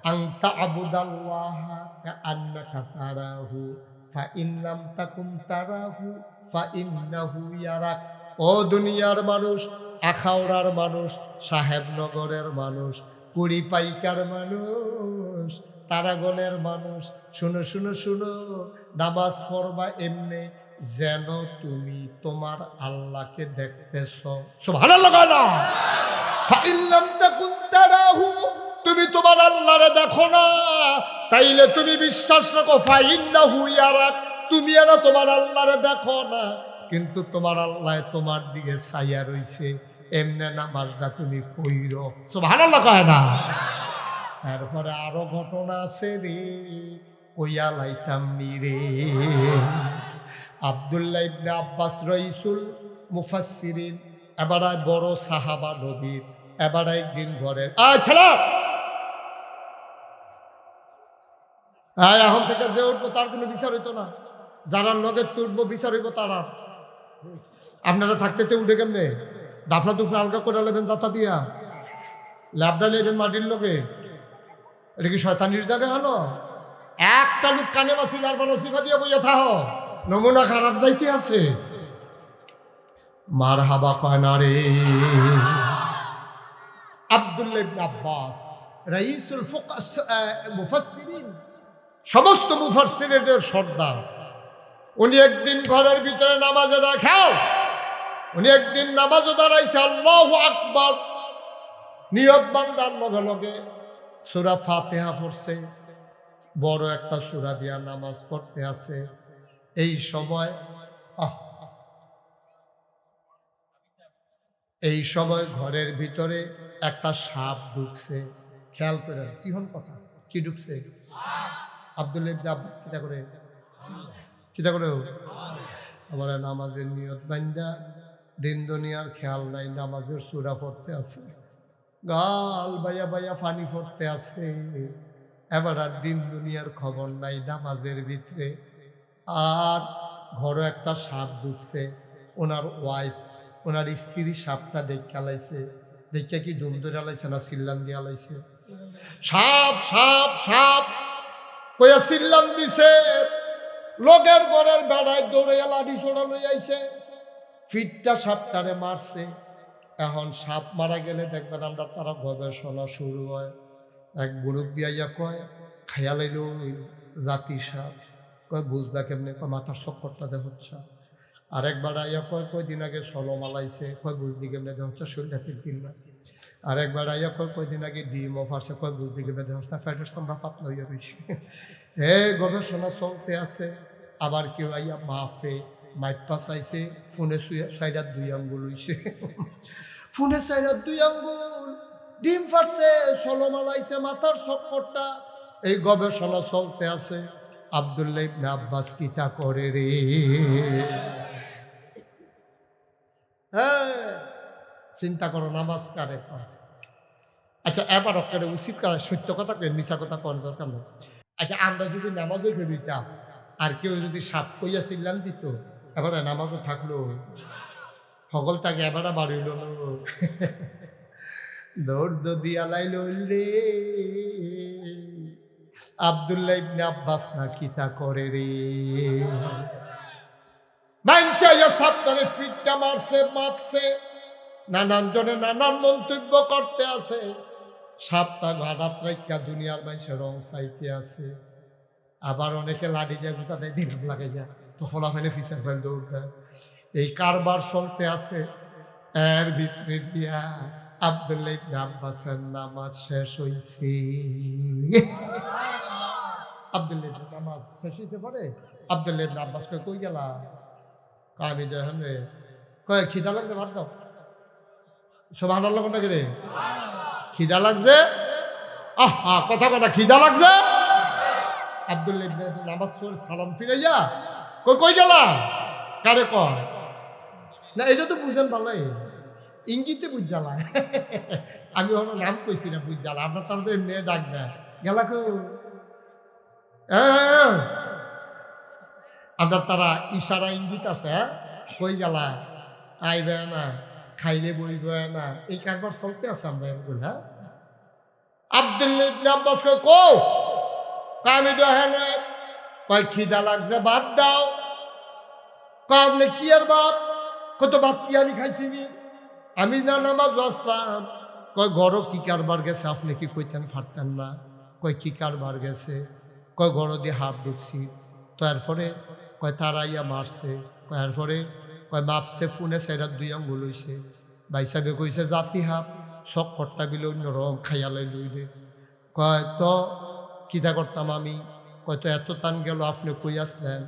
আনতা আবুদাল্লাহ কাআন্নাকা তারাহু ফা ইন লাম তাকুন তারাহু ফা ইন্নাহু ইয়ারাক। ও দুনিয়ার মানুষ, আখাউড়ার মানুষ, সাহেবনগরের মানুষ, কুড়ি পাইকার মানুষ, তারাগণের মানুষ, শুনো শুনো শুনো, নামাজ পড়বা এমনি যেন তুমি তোমার আল্লাহকে দেখতেছ। সুবহানাল্লাহ না? ফা ইন লাম তাকুন তারাহু, তুমি তোমার আল্লাহরে দেখো না, তাইলে তুমি বিশ্বাস রাখো ফা ইন্নাহু ইয়ারাক, তুমি আর তোমার আল্লাহরে দেখো না, কিন্তু তোমার আল্লাহ তোমার দিকে চাইয়া রইছে, এমনে নামাজটা তুমি পইরো। সুবহানাল্লাহ কয় না? তারপরে আরো ঘটনা আছে রে, কইয়া লাইতাম নি রে। আব্দুল্লাহ ইবনে আব্বাস রাইসুল মুফাসসিরিন, এবারে বড় সাহাবা নবীর, এবারে একদিন ঘরের ছেলে এখন থেকে যে উঠবো তার কোনো বিচার হইতো না, যারা লগে তুলবো বিচার হইব তারা। আপনারা থাকতে উঠে কেমনে দাফনা দুফনা আলগা করে নেবেন, যাতা দিয়া ল্যাবডা নেবেন মাটির লোকে, এটা কি শয়তানির জায়গা হলো? একটা লোক কানে বাসিল আর বলো সিফা দিয়া বইয়া থাহ, নমুনা খারাপ যাইতে আছে। মার হাবা কয় না রে। আব্দুল্লাহ ইবনে আব্বাস রাইসুল মুফাসসিরিন, সমস্ত মুফাসসিরদের সর্দার, উনি একদিন ঘরের ভিতরে নামাজে দেখাও, উনি একদিন নামাজে দাঁড়াইছে, আল্লাহু আকবার নিয়ত বান্দার লগে লগে সূরা ফাতিহা পড়ছে, বড় একটা সূরা দিয়া নামাজ পড়তে আছে। এই সময় ঘরের ভিতরে একটা সাপ ঢুকছে। খেয়াল করে সিহন কথা, কি ঢুকছে? আব্দুল্লাহ ইবনে আব্বাস কিতা করে আমার নামাজের নিয়ত বান্দা, দিন দুনিয়ার খেয়াল নাই, নামাজের সূরা পড়তে আছে, গাল বাইয়া বাইয়া পানি পড়তে আছে, এবার আর দিন দুনিয়ার খবর নাই নামাজের ভিতরে। আর ঘরে একটা সাপ ঢুকছে, ওনার ওয়াইফ, ওনার স্ত্রী সাপটা দেখা লাইছে, দেখা কি ডুম ধরে লাইছে না চিল্লান দিয়া লাইছে, সাপ সাপ সাপ কইয়া চিল্লান দিছে। লোকের ঘরের বেড়ায় দৌড়ে লাঠি ছোড়া লই আইছে, ফিটটা সাপটারে মারছে। এখন সাপ মারা গেলে দেখবেন আমরা তারা গবেষণা শুরু হয়। এক মুরব্বি আইয়া কয় খাইয়া লাইল জাতি সাপ, কয় বুঝলা কেমনে, কয় মাথার চক্করটা দেহ হচ্ছে। আরেকবার আইয়া কয় কয়দিন আগে সলো মালাইছে, কয় বুঝলি কেমনে দেহ হচ্ছে শরীরটা তিনবার। আরেকবার আইয়া কয় কয়দিন আগে ডিম অফ আসে, কয় বুঝলি কেমনে দেহ হচ্ছে ফ্যাটের চামড়া পাতলা হইয়া রয়েছে। গবেষণা চলতে আছে। আবার কেউ আইয়া মাফে মাইপা চাইছে, ফোনে সাইডার 2 আঙ্গুল হইছে, ফোনে সাইডার 2 আঙ্গুল, ডিম ফাটছে, সলো মালাইছে, মাথার চক্করটা। এই গবেষণা চলতে আছে। আব্দুল্লাহ ইবনে আব্বাস কিতা করে রে? চিন্তা করো, নামাজ কারে কয়? আচ্ছা এবার অক্কারে উচিত কথা, সত্য কথা কেন মিছা কথা কোন দরকার নেই। আচ্ছা আমরা যদি নামাজও ফেরিতাম, আর কেউ যদি সাপ কইয়া চিল্লান দিত এবারে নামাজও থাকলো সকল তাকে এবারে বাড়িল দৌড় দিয়া লাইল রে আব্দুল্লাহ ইবনে আব্বাস না কিতা করে রে মাইনসা ইয়া সাপটারে ফিটটা মারছে নানান জনে নানান মন্তব্য করতে আছে সাপটা ঘাটাত রাইকা দুনিয়ার মানুষের রং চাইতে আছে আবার অনেকে লাঠি দিয়ে গোটা দেয় দিন লাগে যায় তো ফলা ফেলে ফিসের ফেল দৌড় দেয় এই কারবার চলতে আছে এর ভিতরে দিয়া আব্দুল্লাহ ইবনে আব্বাসের নামাজ শেষ হইছে আব্দুল্লাহ ইবনে নামাজ শেষ হইতে পারে আব্দুল্লাহ ইবনে আব্বাস কই গেলা আমি দেখেন রে কয় খিদা লাগছে ভাত দাও সুবহানাল্লাহ কোনটা রে খিদা লাগছে আহা কথা কথা খিদা লাগছে আব্দুল্লাহ ইবনে নামাজ পড়ে সালাম ফিরাইয়া কই গেলা কারে কয় না এটা তো বুঝেন ভালোই ইঙ্গিতে বুঝ জ্বালা আমি ওর নাম কইছি না বুঝ জ্বালা আপনার তার মেয়ে ডাক দেয় গেলা কো আপনার তারা ইশারা ইঙ্গিত আছে কই গেলা আইবে না খাইলে বইবে না এই কারবার চলতে আছে আমরা এগুলো হ্যাঁ আব্দুল্লাহ ইবনে আব্বাস কো আমি দেখেন কয় খিদা লাগছে ভাত দাও আপনি কি আর ভাত কত ভাত কি আমি খাইছি আমি না নামাজ আসলাম কয় ঘরও কি কারবার গেছে আপনি কি কইতেন ফারতেন না কয় কি কারবার গেছে কয় ঘর দিয়ে হাত ঢুকছি তো এরপরে কয় তারাইয়া মারছে কয় এরপরে কয় মাপছে ফোনে সেরা 2 আঙ্গুল হইছে ভাই সাহেবে কইছে জাতি হাপ চক্করটা বিলে অন্য রং খাইয়ালাই লইবে কয় তো কিতা করতাম আমি কয় তো এত টান গেল আপনি কই আসলেন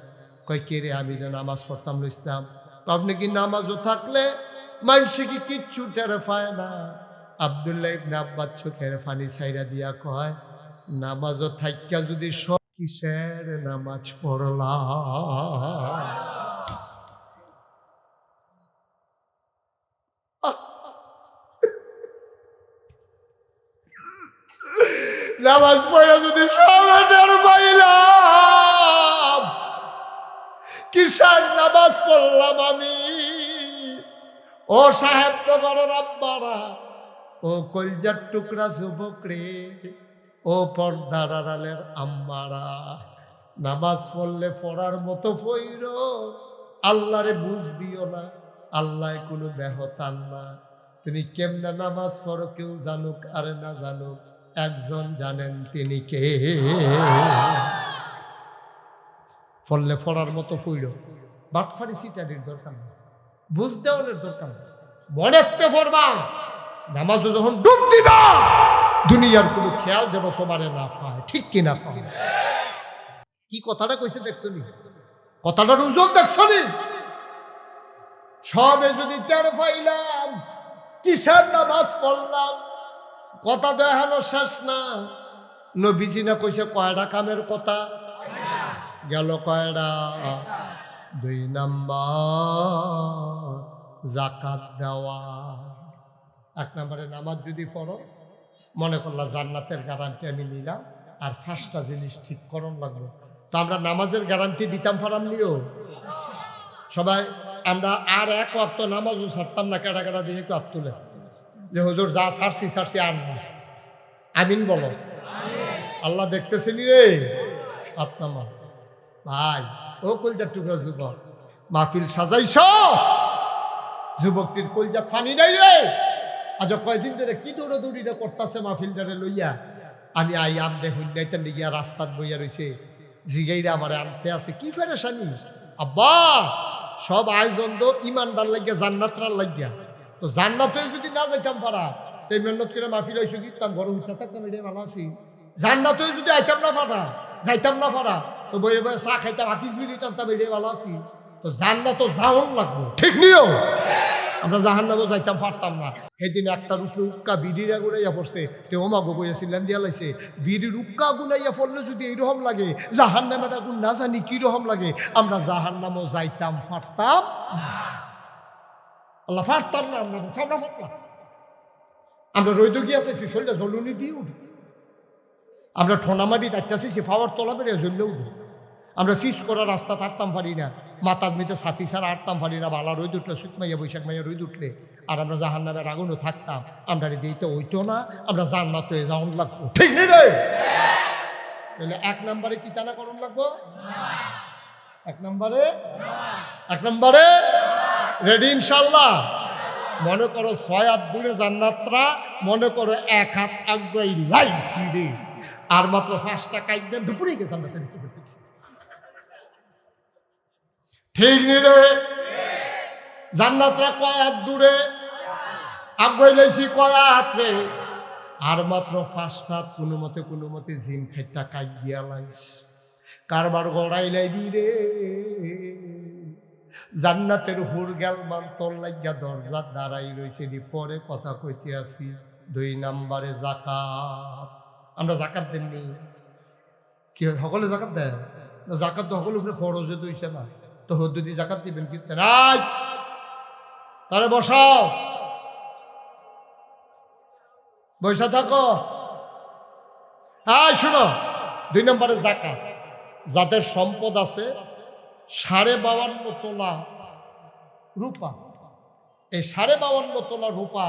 কয় কে রে আমি যে নামাজ পড়তাম লইছিলাম আপনি কি নামাজও থাকলে মানুষে কি কিচ্ছু টেরে পায় না আব্দুল্লাহ ইবনে আব্বাস চোখের পানি ছাইরা দিয়া কয় নামাজও থাইকা যদি সব কিসের নামাজ পড়লা নামাজ পড়ে যদি সব টের পাইলাম কিসের নামাজ পড়লাম আমি ও সাহেব তো বড় আব্বারা ও কলজার টুকরা যুবক রে ও পর্দার আড়ালের আম্মারা নামাজ পড়লে পড়ার মতো পইর আল্লাহরে বুঝ দিও না আল্লাহ কোনো বেহতান না তুমি কেমনে নামাজ পড়ো কেউ জানুক আর না জানুক একজন জানেন তিনি কে ফললে ফড়ার মতো পইর বাটফারি সিটারির দরকার নেই বুঝ দেওয়ার দরকার নেই মনেতে পড়বা নামাজও যখন ডুব দিবা দুনিয়ার কোনো খেয়াল যেন তোমারে না পায় ঠিক কিনা পায় কি কথাটা কইছে দেখছো নি কথাটার ওজন দেখছো নি সবে যদি টের পাইলাম কিসের নামাজ পড়লাম কথা দেখানো শেষ না নবীজি না কইছে কয়টা কামের কথা গেল কয়টা 2 নাম্বার যাকাত দেওয়া 1 নম্বরে নামাজ যদি পড়ো মনে করলা জান্নাতের গ্যারান্টি আমি নিলাম আর 5টা জিনিস ঠিক করণ লাগলো তো আমরা নামাজের গ্যারান্টি দিতাম ফারাম নিও সবাই আমরা আর 1 ওয়াক্ত নামাজও ছাড়তাম না কাটা কাটা দিয়ে একটু হাত তুলে যে হুজুর যা ছাড়ছি আর না আমিন বলো আল্লাহ দেখতেছেনি রে আত্মা ভাই ও কলজার টুকরা যুবক মাহফিল সাজাইছ যুবকটির কলজাত ফানি নাই রে আজ কয়দিন ধরে কি দৌড়াদৌড়িটা করতেছে মাহফিলটারে লইয়া আমি আইয়াম দেখুন নাইতেন গিয়া রাস্তাত বইয়া রয়েছে জিগাইরা আমার আনতে আছে কি ফেরেশানি আব্বা সব আয়োজন তো ইমানদার লাগিয়া জান্নাতরার লাগিয়া তো জান্নাতে যদি না যাইতাম পারা তো মেহনত করে মাহফিল হয়েছে কি তার ঘরে উঠতে থাকতাম এটাই ভালো আছি জান্নাতে যদি আইতাম না পারা যাইতাম না পারা তো বইয়ে বইয়ে চা খাইতাম আকিস বিড়ি টানতাম এটাই ভালো আছি তো জান্নাত যাওন লাগবো ঠিক নিও আমরা জাহান্নামও যাইতাম পারতাম না সেদিন একটার উপরে উক্কা বিড়িরা গুনাইয়া পড়ছে কেউ মাগো বইয়াছিলেন দিয়া লাইছে বিড়ির উক্কা গুনাইয়া পড়লে যদি এইরকম লাগে জাহান্নামের আগুন না জানি কিরকম লাগে আমরা জাহান্নামও যাইতাম পারতাম আল্লাহ পারতাম না আমরা সামনা পাতলাম আমরা রৈদ গিয়েছে শরীরটা জলুনি দিয়ে উঠি আমরা ঠোনামাটি দাঁড়াচ্ছি ফাওয়ার তলা বেড়ে জ্বললে উঠি আমরা ফিস করার রাস্তা হাঁটতাম পারি না, মাথার মিতে ছাতি ছাড়া হাঁটতাম পারি না, বালা রোদ উঠলে শুকমাইয়া বৈশাখ মাইয়া রোদ উঠলে, আর আমরা জাহান্নামের আগুনও থাকতাম। আমরা দিতে হইতো না, আমরা জান্নাত হয়ে যাওয়ান লাগবো, ঠিক নেই রে? তাহলে 1 নম্বরে কি টানা করণ লাগবো? 1 নম্বরে রেডি ইনশাল্লাহ? মনে করো 6 হাত দূরে জান্নাতরা, মনে করো 1 হাত আগ্রহী লাইছি রে, আর মাত্র 5টা কাজ দেন দুপুরে গেছে আমরা চলেছি, ঠিক নি রে? জান্নাতরা কয় হাত দূরে, আগ্রহী লাইছি কয় হাত রে, আর মাত্র 5টা হাত কোনো মতে জিম খাইটা কাজ দিয়া লাইছি। কারবার গড়াই লাইবি রে, জান্নাতের হুর গেল মান তোর লাগিয়া দরজা দাঁড়াই রয়েছে, পরে কথা কইতে আসি। 2 নম্বরে জাকাত। আমরা জাকাত দেননি, কি সকলে জাকাত দেয়? জাকাত তো সকলের উপরে খরচ হইছে না, তো হদ্দুদি জাকাত দিবেন কি? নাই, তাহলে বসাও, বসা থাকো। হ্যাঁ শুনো, 2 নম্বরে জাকাত। যাদের সম্পদ আছে 52.5 তোলা রূপা, এই 52.5 তোলা রূপা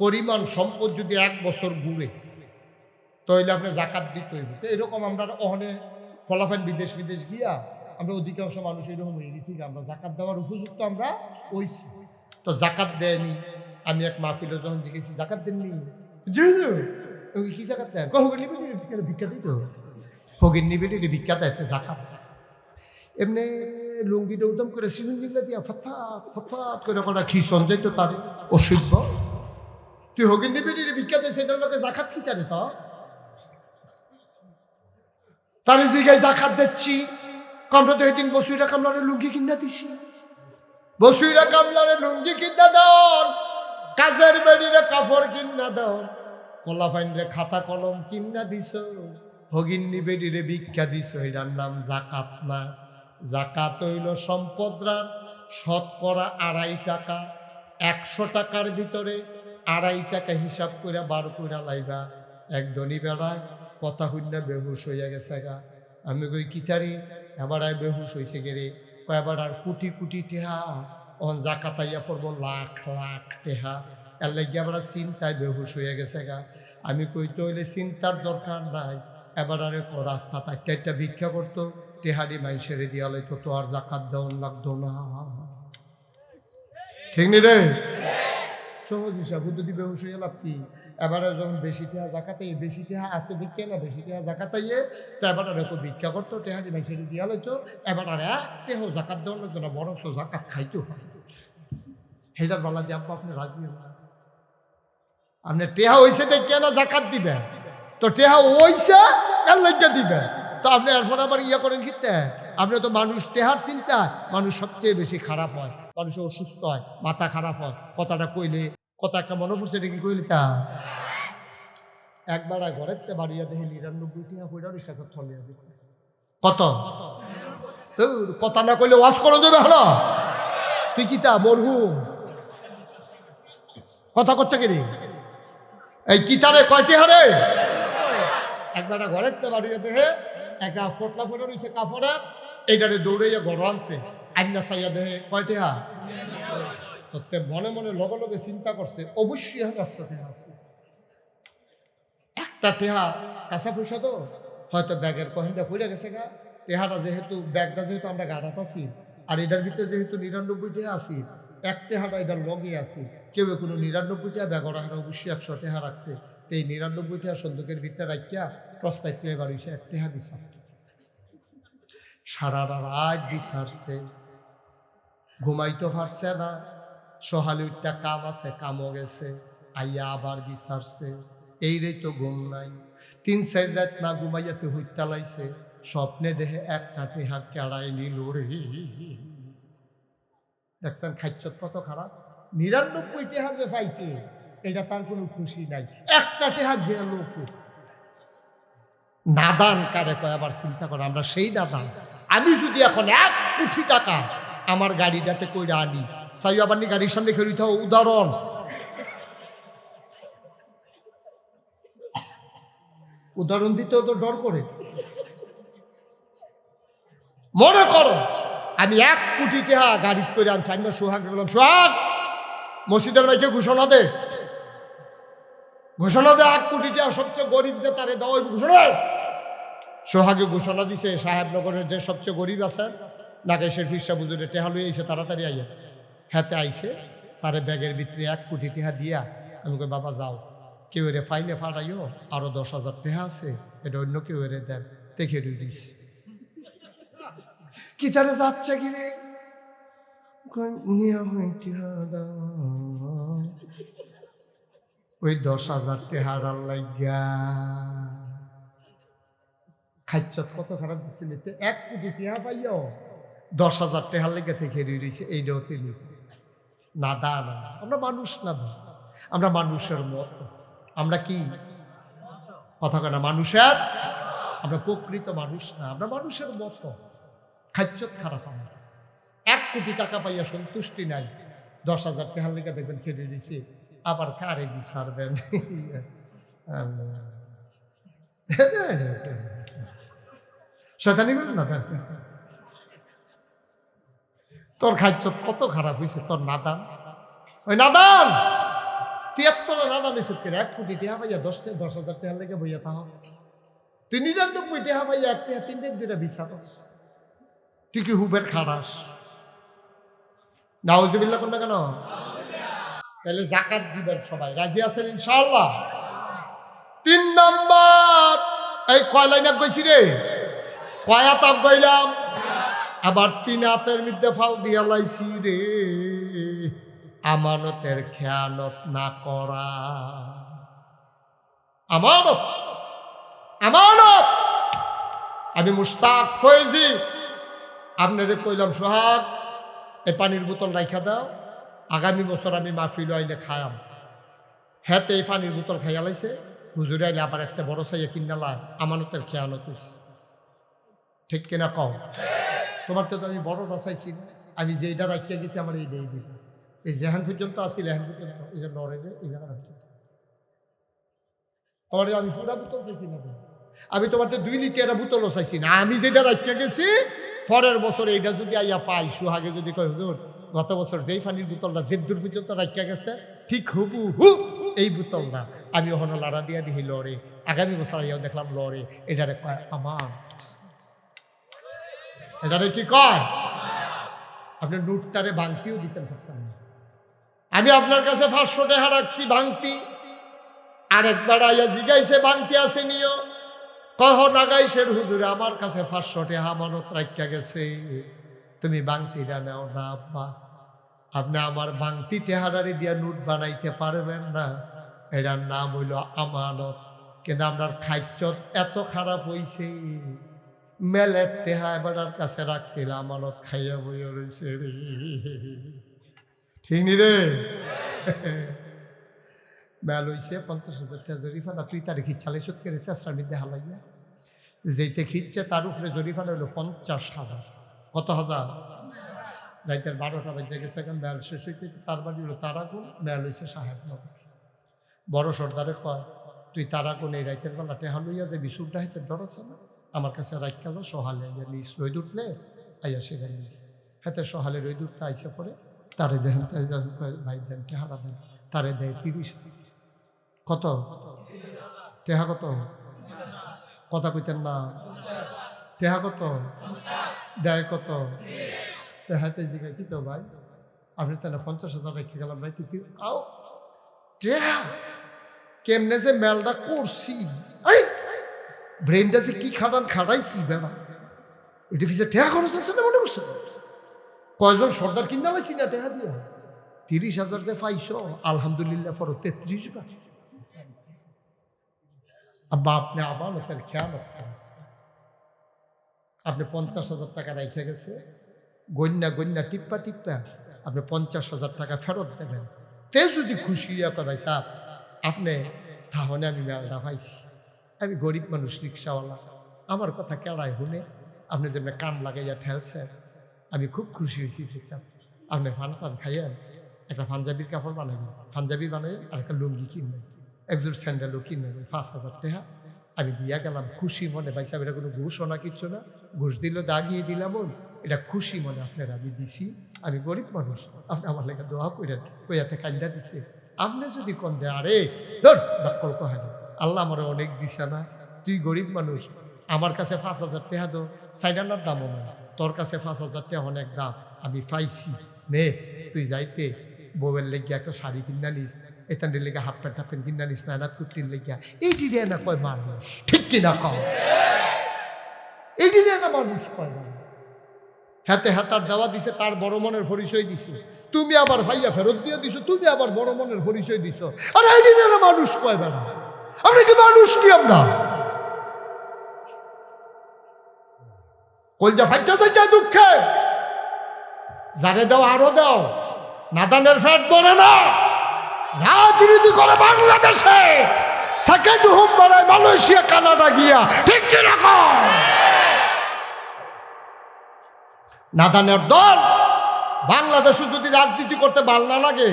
পরিমাণ সম্পদ যদি 1 বছর ঘুরে, তাহলে আপনি জাকাত দিতে হইব। তো এরকম আমরা ওখানে ফলাফল বিদেশ গিয়া আমরা অধিকাংশ মানুষ এরকম হয়ে গেছি, আমরা জাকাত দেওয়ার উপযুক্ত আমরা হইছি, তো জাকাত দেয়নি। আমি এক মাহফিলে যখন জিজ্ঞেছি জাকাত দেননি, কি জাকাত দেয়? ভিক্ষা দিত, ফকির নিবে ভিক্ষা দেয়, জাকাত। এমনি লুঙ্গিটা উদম করে সিলিন্ডিংটা দিয়া ফটফাট করে কটা খিসন যাইত তার অসভ্য। তুই হগির নিবি ভিক্ষা দেয়, সেটার লোকে জাকাত কি জানে? তো তার জিগায় জাকাত দিচ্ছি, আমরা তো এদিন বসুইরা কামলারে লুঙ্গি কিনা দিছি, বসুইরা কামলারে লুঙ্গি কিনা দাও, কাজের বেড়িরে কাপড় কিনা দাও, ফলাফাইনরে খাতা কলম কিনা দিছ, হগিন্নি বেড়িরে ভিক্ষা দিছ, এটার নাম জাকাত না। জাকাত হইল সম্পদরা 2.5 টাকা, 100 টাকার ভিতরে 2.5 টাকা হিসাব করে বার করে লাইবা। এক ধনী বেড়ায় কথা হইনা বেহুশ হইয়া গেছে গা। আমি কই কিতারি, এবার বেহুশ হয়েছে গেরে, এবার আর কোটি টেহা, অন জাকাত আইয়া পড়বো লাখ টেহা, এর লাগিয়ে আবার চিন্তায় বেহুশ হইয়া গেছে গা। আমি কই তো হইলে চিন্তার দরকার নাই, এবার আরে রাস্তা একটা ভিক্ষা করতো, টেহারি মাইসেরে দিয়া লাইতো, তো আর জাকাত দেওয়ান লাগতো না, ঠিক নি রে? সহজ হিসাব, যদি বেহুশ হইয়া লাভ কি? এবারে যখন বেশি টেহা জাকাতাই, বেশি টেহা আছে ভিক্ষা না, বেশি টেহা জাকাতাইয়ে, তো এবার আর ভিক্ষা করতো, টেহারি মাইসেরে দিয়া লাইতো, এবার আর টেহ জাকাত দেওয়ান লাগতো না, বরং জাকাত খাইতো। হেটার বেলা দিয়ে আব্বা আপনি রাজি হন? আপনি টেহা হইছে দেখে না জাকাত দিবেন, তো টেহা হইছে এর লাগিয়া দিবেন, তো আপনি এরপর আবার ইয়া করেন কিতে? আপনি তো মানুষ টেহার চিন্তা, মানুষ সবচেয়ে বেশি খারাপ হয়, মানুষ অসুস্থ হয়, মাথা খারাপ হয়, কথাটা কইলে কথা একটা মনে পড়ছে, এটা কি কইলে তা? একবার ঘরেতে বাড়িয়া দেখে 99 টিহা পয়সা রিক্সা থলিয়া দিচ্ছে। কত? কথা না কইলে ওয়াজ করে দেবে হলো, তুই কি তা মরহুম কথা করছে কিনি? এই কিতারে কয়টি হারে? একবার ঘরেতে বাড়িয়া দেখে একটা ফটলা ফটো রয়েছে কাপড়ে, এইটারে দৌড়াইয়া ঘর আনছে, আইনা চাইয়া দেখে কয়টি হা? মনে লগে চিন্তা করছে, অবশ্যই আমি 100 টাকা আছে। একটা টেহা কাঁচা পয়সা তো হয়তো ব্যাগের কহিনটা ফুলে গেছে গা, টেহাটা যেহেতু ব্যাগটা যেহেতু আমরা গাড়াত আছি, আর এটার ভিতরে যেহেতু 99 টাকা আছি, 1 টেহাটা এটার লগে আছি, কেউ কোনো 99 টাকা ব্যাগ রাখা অবশ্যই 100 টাকা রাখছে। এই 99 টাকা সন্দুকের ভিতরে রাখিয়া প্রস্তাব পেয়ে বাড়িছে 1 টাকা বিচার, সারা রাত বিচারছে, ঘুমাইতে পারছে না, সহালি উঠটা কাম আছে, কামও গেছে, আইয়া আবার বিচারছে, এই রে তো ঘুম নাই, 3-4 রাত না ঘুমাইয়াতে হইতা লাইছে, স্বপ্নে দেহে 1টা টেহা কেড়াই নিল রে। দেখছেন খাইছত কত খারাপ? 99 টেহা যে পাইছে এটা তার কোনো খুশি নাই, 1টা টেহা গেল। নাদান কারে কয় আবার চিন্তা করে, আমরা সেই নাদান। আমি যদি এখন 1 কোটি টাকা আমার গাড়িটাতে কইরা আনি, চাই আবার নি গাড়ির সামনে খেয়ে দিতে উদাহরণ, উদাহরণ দিতেও তো ডর করে। মনে করো আমি 1 কোটি টাকা গাড়ি করে আনছি, আমি সোহাগ বললাম সোহাগ মসজিদের মাইকে ঘোষণা দে 1 কোটি টাকা সবচেয়ে গরিব যে তারে দাও ঘোষণা। সোহাগে ঘোষণা দিছে সাহেবনগরের যে সবচেয়ে গরিব আছে নাগেশের ফিরসা বুজুরে টেহা লই আইছে, তাড়াতাড়ি আইয়া হাতে আইছে, তারে ব্যাগের ভিতরে 1 কোটি টাকা দিয়া আমি কই বাবা যাও, কেউ এরে ফাইলে ফাটাইও, আরো 10,000 টাকা আছে, এটা অন্য কেউ এরে দেন, দেখে দিয়েছে। কি তারে যাচ্ছে কি রে ওই 10,000 টাকার লাগিয়া খাইচত কত খারাপ দিচ্ছিল। 1 কোটি টাকা পাইও 10,000 টাকার লেগে থেকে রয়েছে, এইটাও তিনি না দা না। আমরা মানুষ না দা, আমরা মানুষের মতো। আমরা কি কথা কেনা মানুষের, আমরা প্রকৃত মানুষ না, আমরা মানুষের মতো। খাইচত খারাপ আমার 1 কোটি টাকা পাইয়া সন্তুষ্টি নাই, 10,000 টাকার লেগে দেখবেন খেয়ে দিয়েছে, আবার কারে বিচারবেন। শয়তানি করবে না, তোর খাইচত কত খারাপ হয়েছে, তোর নাদান, ওই নাদান 73 নাদান হয়েছে। 1 কোটি টাকা পাইয়া 10,000 টাকার লেগে বইয়া তাহস, তুই 99 টাকা পাইয়া 1 টাকা 3 দিন বিচারস, তুই কি হুবের খারাস? নাউজুবিল্লাহ কোনটা কেন? তাহলে যাকাত দিবেন সবাই, রাজি আছেন ইনশাআল্লাহ? 3 নম্বর, এই কয় লাইন কইছি রে, কয় হাত গইলাম, আবার 3 হাতের মধ্যে ফাল দিয়া লাইছি রে, আমানতের খেয়ানত না করা। আমানত, আমানত। আমি মুশতাক ফয়েজি আপনারে কইলাম সোহাগ এই পানির বোতল রাইখা দাও, আগামী বছর আমি মাহফিল আইলে খায়াম। হ্যাঁ এই পানির বোতল খাইয়া লাইছে, হুজুরে আইলে আবার একটা বড় চাইয়া কিনালা, আমানতের খেয়ানত হইছে। ঠিক কিনা কও? তোমার তো আমি বড়টা চাইছি না, আমি যেইটা রাখিয়া গেছি আমার এই দিয়ে দিই, এই যেহান পর্যন্ত আসি লেহান পর্যন্ত, এই যে নড়ে যে এই জায়গা তোমার আমি পুরা বোতল চাইছি না, আমি তোমার 2 লিটার বোতলও চাইছি না, আমি যেটা রাখিয়া গেছি পরের বছর এইটা যদি আইয়া পাই, সোহাগে যদি কয় হুজুর গত বছর যেই পানির বোতলটা জেদ্দুর পর্যন্ত রাখিয়া গেছে ঠিক হুবু হু এই বোতলটা আমি ওখানে লাড়া দিয়া দিই লড়ে, আগামী বছর আইয়াও দেখলাম লড়ে, এটারে কয় আমার, এটারে কি কয়? আপনি নোটটারে ভাঙতিও দিতেন পারতেন না। আমি আপনার কাছে 500 টাকা রাখছি ভাঙতি, আরেকবার আইয়া জিগাইছে ভাঙতি আছে নিও, কহ নাগাইশের হুজুরে আমার কাছে 500 টাকা আমানত রাখিয়া গেছে, তুমি ভাঙতিটা নাও না আব্বা, আপনি আমার ভাঙতি টেহারারি দিয়া নোট বানাইতে পারবেন না, এটার নাম হইল আমানত। কিন্তু আপনার খাইচত এত খারাপ হইছে, মেলের টেহা এবার কাছে রাখছিল, আমানত খাইয়া বইয়া রয়েছে রে, ঠিক নি রে? মেল হইছে 50,000 টাকা জরিফানা, তুই তারে খিচ্ছালে সত্যি তেসরা মধ্যে হালাইয়া, যেইতে খিচ্ছে তার উপরে জরিফানা হইল 50,000। কত হাজার? রাইতের 12টা বাজে গেছে, এখন মেল শেষ হইতে তার বাড়ি হলো তারাগুন, মেল হইছে সাহেবনগর। বড় সর্দারে কয় তুই তারাগুন এই রাইতের বেলা টেহা লইয়া যে বিশুরটা হাইতে ডর আছে না, আমার কাছে রাইকা যাও, সহালে নিস রই উঠলে আইয়া সেখানে নিস হাতে, সহালে রই উঠতে আইসে পরে তারে দেখেন ভাই দেন টেহারা দেন, তারে দেয় 30। কত টেহা? কত কথা কইতেন না, টেহা কত দেয়? কত হাতে জিগাই কি তো ভাই আপনি তাহলে 50,000 রেখে গেলাম ভাই, তুই আও টেহা কেমনে যে মেলটা করছি, ব্রেনটা যে কি খাটাইছি বেড়া, এটা পিছিয়ে টেহা খরচ আছে না মনে করছে? কয়জন সর্দার কিনা লাইছি না টেহা দিয়া? 30,000 যে পাইছ আলহামদুলিল্লাহ পর 33 বার। আব্বা আপনি আমানতের খেয়ানত করেছে, আপনি 50,000 টাকা রেখে গেছে, গন্যা টিপ্পা আপনি 50,000 টাকা ফেরত দেবেন। তে যদি খুশি আপনার ভাই সাহেব আপনি তাহলে আমি মেলটা পাইছি, আমি গরিব মানুষ রিক্সাওয়ালা, আমার কথা কেড়াই শুনে আপনি যেমন কান লাগাইয়া ঠেলছেন, আমি খুব খুশি হয়েছি সাহেব। আপনি ফান খাইয়েন, একটা পাঞ্জাবির কাপড় বানাবেন, পাঞ্জাবি বানাবেন, আর একটা লুঙ্গি কিনবেন, একজোর স্যান্ডেলও কিনবেন, 5,000 টাকা আমি দিয়া গেলাম খুশি মনে। ভাই সাহেব এটা কোনো ঘুষও না, কিচ্ছু না, ঘুষ দিল দাগিয়ে দিলাম, এটা খুশি মনে আপনার আমি দিছি। আমি গরিব মানুষ, আপনি আমার লেখা দোয়া করেন, কইয়াতে কান্দা দিছে। আপনি যদি কন যে আরে ধর ডাক্কল কহানি, আল্লাহ আমার অনেক দিছে না, তুই গরিব মানুষ, আমার কাছে 5,000 টাকা দো, সাইডানার দামও না, তোর কাছে 5,000 টাকা অনেক দাম, আমি পাইছি, নে তুই যাইতে বউয়ের লেগে একটা শাড়ি কিনা নিস, এতানের লেগে হাফ প্যান্ট হাফ প্যান্ট কিনা নিস, না কুর্তির লেগে, এইটি রে না কয় মানুষ, ঠিক কিনা কয়, এইটি রে না মানুষ কয় মানুষ। হাতে হাতার দেওয়া দিছে, তার বড় মনের পরিচয় দিছে, তুমি আবার ভাইয়া ফেরত দিয়ে দিছো, তুমি আবার বড় মনের পরিচয় দিছো, আরে এইটি রে না মানুষ কয় বেড়া। আমরা কি মানুষ কি? আমরা কলজা ফাইটা যাইটা দুঃখে যারে দাও আরো দাও, নাদানের ফ্যাট বলে না, রাজনীতি করে বাংলাদেশে, সেকেন্ড হোম বানায় মালয়েশিয়া কানাডা গিয়া, ঠিক কিরকম নাদানের দল। বাংলাদেশে যদি রাজনীতি করতে ভাল না লাগে,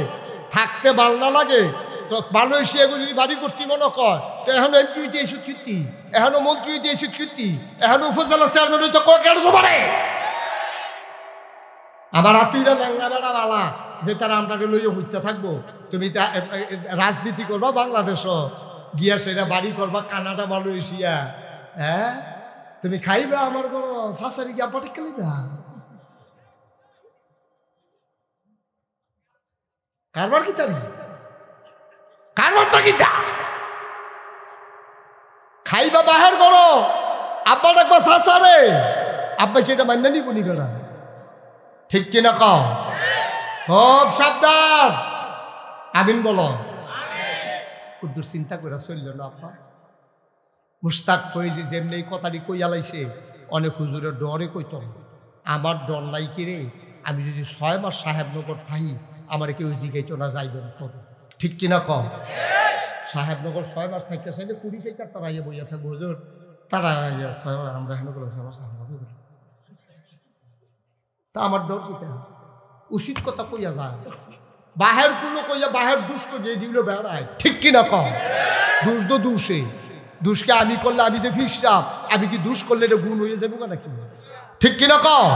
থাকতে ভাল না লাগে, তো মালয়েশিয়া যদি বাড়ি করতে মনে কর, তো এখনো এমপি দিয়েছি কীর্তি, এখনো মন্ত্রী দিয়েছি কীর্তি, এখনো উপজেলা চেয়ারম্যান হইতে কেন পারে। আমার আত্মীয়রা ল্যাংড়া বেড়া বালা যে তারা আমরা লইয়া হইতে থাকবো, তুমি রাজনীতি করবা বাংলাদেশও গিয়া, সেটা বাড়ি করবা কানাডা মালয়েশিয়া, হ্যাঁ তুমি খাইবা আমার কোনো শাশুড়ি গিয়া পটে খেলিবা, কারবার কি তারি, কারবারটা কি তা খাইবা বাহির করো, আব্বা ডাকবা শাশারে, আব্বা কি এটা মান্য নিব নি বেড়া, ঠিক কিনা কও, খুব সাবধান, আমিন বলো। কুদ্দুর চিন্তা করে চলল না আব্বা। মুস্তাক ফৈজি যেমনি কথাটি কইয়া লাইছে, অনেক হুজুরের ডরে কইতাম, আমার ডর নাই কিরে, আমি যদি 6 মাস সাহেবনগর থাকি, আমার কেউ জিগাইতো না যাইবেন করো, ঠিক কিনা কও। সাহেবনগর 6 মাস থাকতে চাইলে 20 থেকে তারা ইয়ে বইয়া থাকবো হুজুর, তারা আমরা হেন করে 6 মাস থাকবো, তা আমার ডর কিতা, উচিত কথা কইয়া যায়, বাহের কোনো কইয়া বাহের দুষ করে যেগুলো বেড়ায়, ঠিক কিনা কম। দুষ তো দুষে, দুষকে আমি করলে আমি যে ফিরসাম, আমি কি দুষ করলে এটা গুণ হয়ে যাবো নাকি, ঠিক কিনা কম।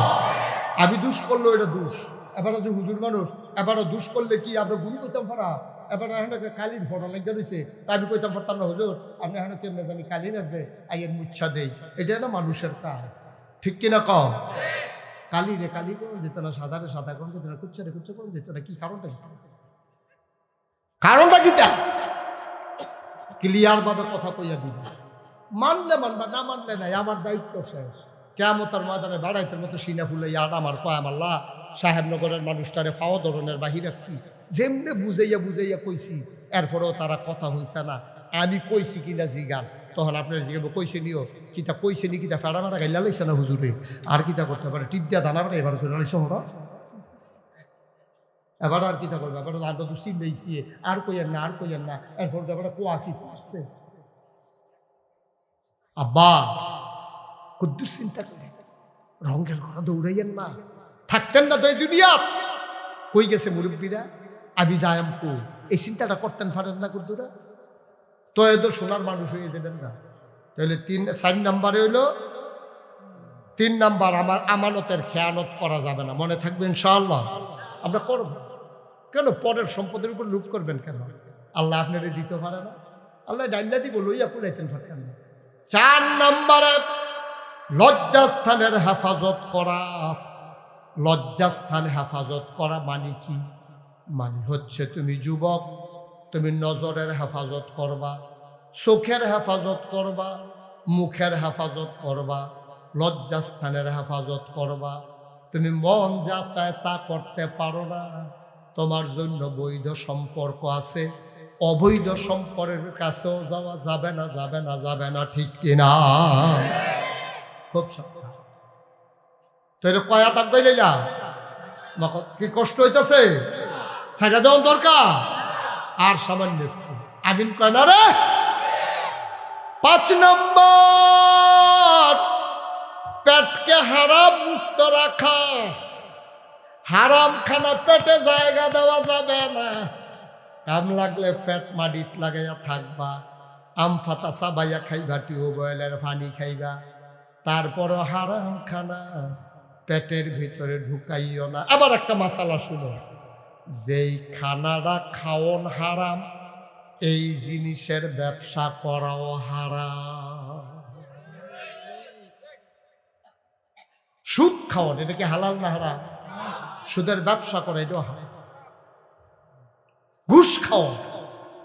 আমি দুষ করলো এটা দুষ, এবার যে হুজুর মানুষ, এবারও দুষ করলে কি আমরা গুণ করতাম পারা, এবার এখন কালির ফটো লেগে রয়েছে, তা আমি কইতাম পারতাম না হুজুর আপনি এখন কেমনে জানি কালি লাগবে, আইয়ের মুচ্ছা দেই, এটা না মানুষের কাজ, ঠিক কিনা কম। কালি রে কালি কোন যেত না, সাদা রে সাদা কোন যেত না, কুচ্ছা রে কুচ্ছা কোন যেত না, কি কারণটা কি, কারণটা কি তা ক্লিয়ার ভাবে কথা কইয়া দিবি, মানলে মানবা, না মানলে নাই, আমার দায়িত্ব শেষ। কিয়ামতের ময়দানে বাড়াইতের মতো সিনা ফুলে ইয়ার আমার কয় আল্লাহ সাহেবনগরের মানুষটারে ফাও ধরনের বাহির রাখছি, যেমনে বুঝাইয়া বুঝাইয়া কইছি, এরপরেও তারা কথা শুনছে না, আমি কইছি কিনা জিগান, তখন আপনার জিগাবো কইছে নিও কিতা, কইছে নি কিতা, ফেড়া মারা গাইলা লাইছে না হুজুরে, আর কিতা করতে পারে, টিপ দিয়া দানা পারে এবার করে লাইছে হরা, এবার আর কিতা করবে, এবার আমরা তো চিনলেইছি, আর কইয়েন না, আর কইয়েন না, এরপর এবার কোয়া কি আসছে। আব্বা কুদ্দুস চিন্তা করে রঙের ঘোড়া দৌড়াইয়েন না, থাকতেন না তো এই দুনিয়া, কই গেছে মুরব্বীরা, আমি যাইম কো, এই চিন্তাটা করতেন পারেন না কুদ্দুরা, তো এদের সোনার মানুষ হয়ে যাবেন না। তাহলে 4 নাম্বারে হইল, 3 নাম্বার আমার আমানতের খেয়ানত করা যাবে না, মনে থাকবে ইনশাআল্লাহ। আমরা করব কেন, পরের সম্পদের উপর লুট করবেন কেন, আল্লাহ আপনারে দিতে পারে না, আল্লাহ ডাইল্লা দিব লইয়া কুলাইতেন পারতেন না। 4 নাম্বারে লজ্জাস্থানের হেফাজত করা। লজ্জাস্থান হেফাজত করা মানে কি, মানে হচ্ছে তুমি যুবক, তুমি নজরের হেফাজত করবা, চোখের হেফাজত করবা, মুখের হেফাজত করবা, লজ্জাস্থানের হেফাজত করবা। তুমি মন যা চায় তা করতে পারো না, তোমার জন্য বৈধ সম্পর্ক আছে, অবৈধ সম্পর্কের কাছেও যাওয়া যাবে না, যাবে না, যাবে না, ঠিক কিনা। খুব সাবধান। তো এটা কয়া তাক কইলা কি কষ্ট হইতেছে, ছাইড়া দেওয়ার দরকার আর সামান্য একটু, আমিন কয় না রে। 5 নম্বর পেটকে হারাম মুক্ত রাখা। হারাম খানা পেটে জায়গা দেওয়া যাবে না, কাম লাগলে পেট মাটিত লাগাইয়া থাকবা, আম ফাতা চাবাইয়া খাইবা, টিউবওয়েলের পানি খাইবা, তারপরও হারাম খানা পেটের ভিতরে ঢুকাইও না। আবার একটা মাসালা শুনো, যেই খানাটা খাওন হারাম, এই জিনিসের ব্যবসা করাও হারাম। সুদ খাওয়ান, এটা কি হালাল না হারাম? সুদের ব্যবসা করে এটাও হারাম। ঘুষ খাওয়া,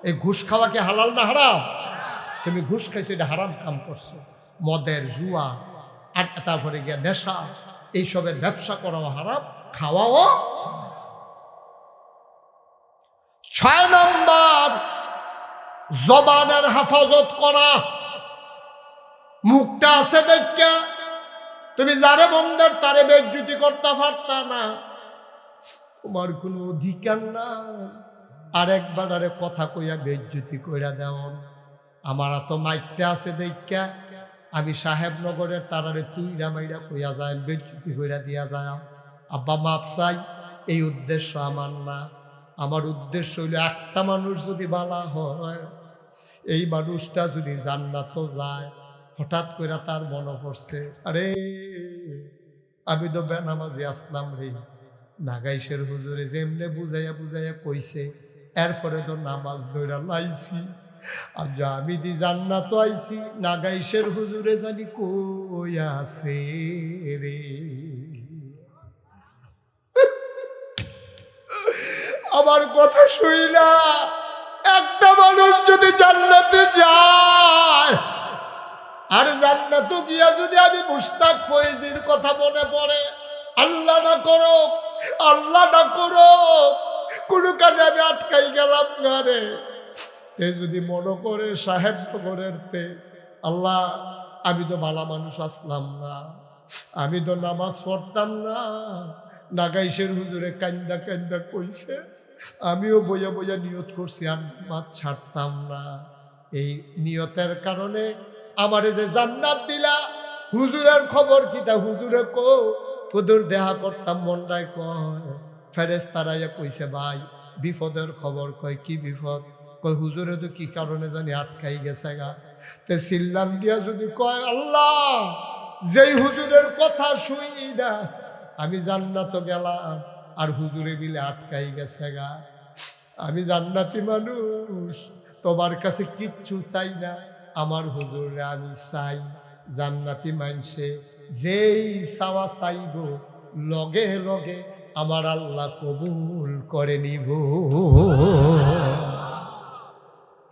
এই ঘুষ খাওয়া কি হালাল না হারাম? তুমি ঘুষ খাইছো, এটা হারাম কাম করছো। মদের, জুয়া, আর তারপরে গিয়ে নেশা, এইসবের ব্যবসা করাও হারাম, খাওয়াও। 6 নম্বর, জবানের হেফাজত করা। মুখটা আছে দেখা তুমি যারে বন্ধের তারে বেজ্জতি করতে পারতা না, তোমার কোনো অধিকার না আর একবার আরে কথা কইয়া বেজ্জতি কইরা দেও। আমার তো মাইকটা আছে দেখা আমি সাহেবনগরের তারারে তুইরা মাইরা কইয়া যায়, বেজ্জতি কইরা দিয়া যায়। আব্বা মাপ চাই, এই উদ্দেশ্য আমার না। আমার উদ্দেশ্য হইল একটা মানুষ যদি বালা হয়, এই মানুষটা যদি জান্নাত যায়, হঠাৎ করে তার মনে পড়ছে, আরে আমি তো বেনামাজি আসলাম রে, নাগাইশের হুজুরে যেমনে বুঝাইয়া বুঝাইয়া কইছে, এরপরে তো নামাজ ধইরা লাইছি, আর আমি দি জান্নাত আইছি, নাগাইশের হুজুরে জানি কই আছে রে। আমার কথা শুইলা একটা মানুষ যদি জান্নাতে যায়, আর জান্নাতে গিয়া যদি আমি মুশতাক ফয়েজির কথা মনে পড়ে, আল্লাহ না করো, আল্লাহ না করো, কোনো কাজে আমি আটকাই গেলাম না রে, এ যদি মনে করে সাহেব নগরের তে, আল্লাহ আমি তো ভালো মানুষ আসলাম না, আমি তো নামাজ পড়তাম না, নাগাইশের হুজুরে কান্দা কান্দা কইছে, আমিও বইয়া বইয়া নিয়ত করছি আর নামাজ ছাড়তাম না, এই নিয়তের কারণে আমারে যে জান্নাত দিলা, হুজুরের খবর কি তা হুজুরে কো, হুজুর দেখা করতাম মনটায় কয়, ফেরেশতারা কইছে ভাই বিপদের খবর। কয় কি বিপদ? কয় হুজুরে তো কি কারণে জানি আটকাই গেছে গা। তে সিল্লাম দিয়া যদি কয়, আল্লাহ যেই হুজুরের কথা শুই না আমি জান্নাত গেলাম, আর হুজুরে মিলে আটকাই গেছে গা, আমি জান্নাতি মানুষ, তোমার কাছে কিচ্ছু চাই না, আমার হুজুরে আমি চাই। জান্নাতি মানছে যেই চাওয়া চাইব লগে লগে আমার আল্লাহ কবুল করে নিব।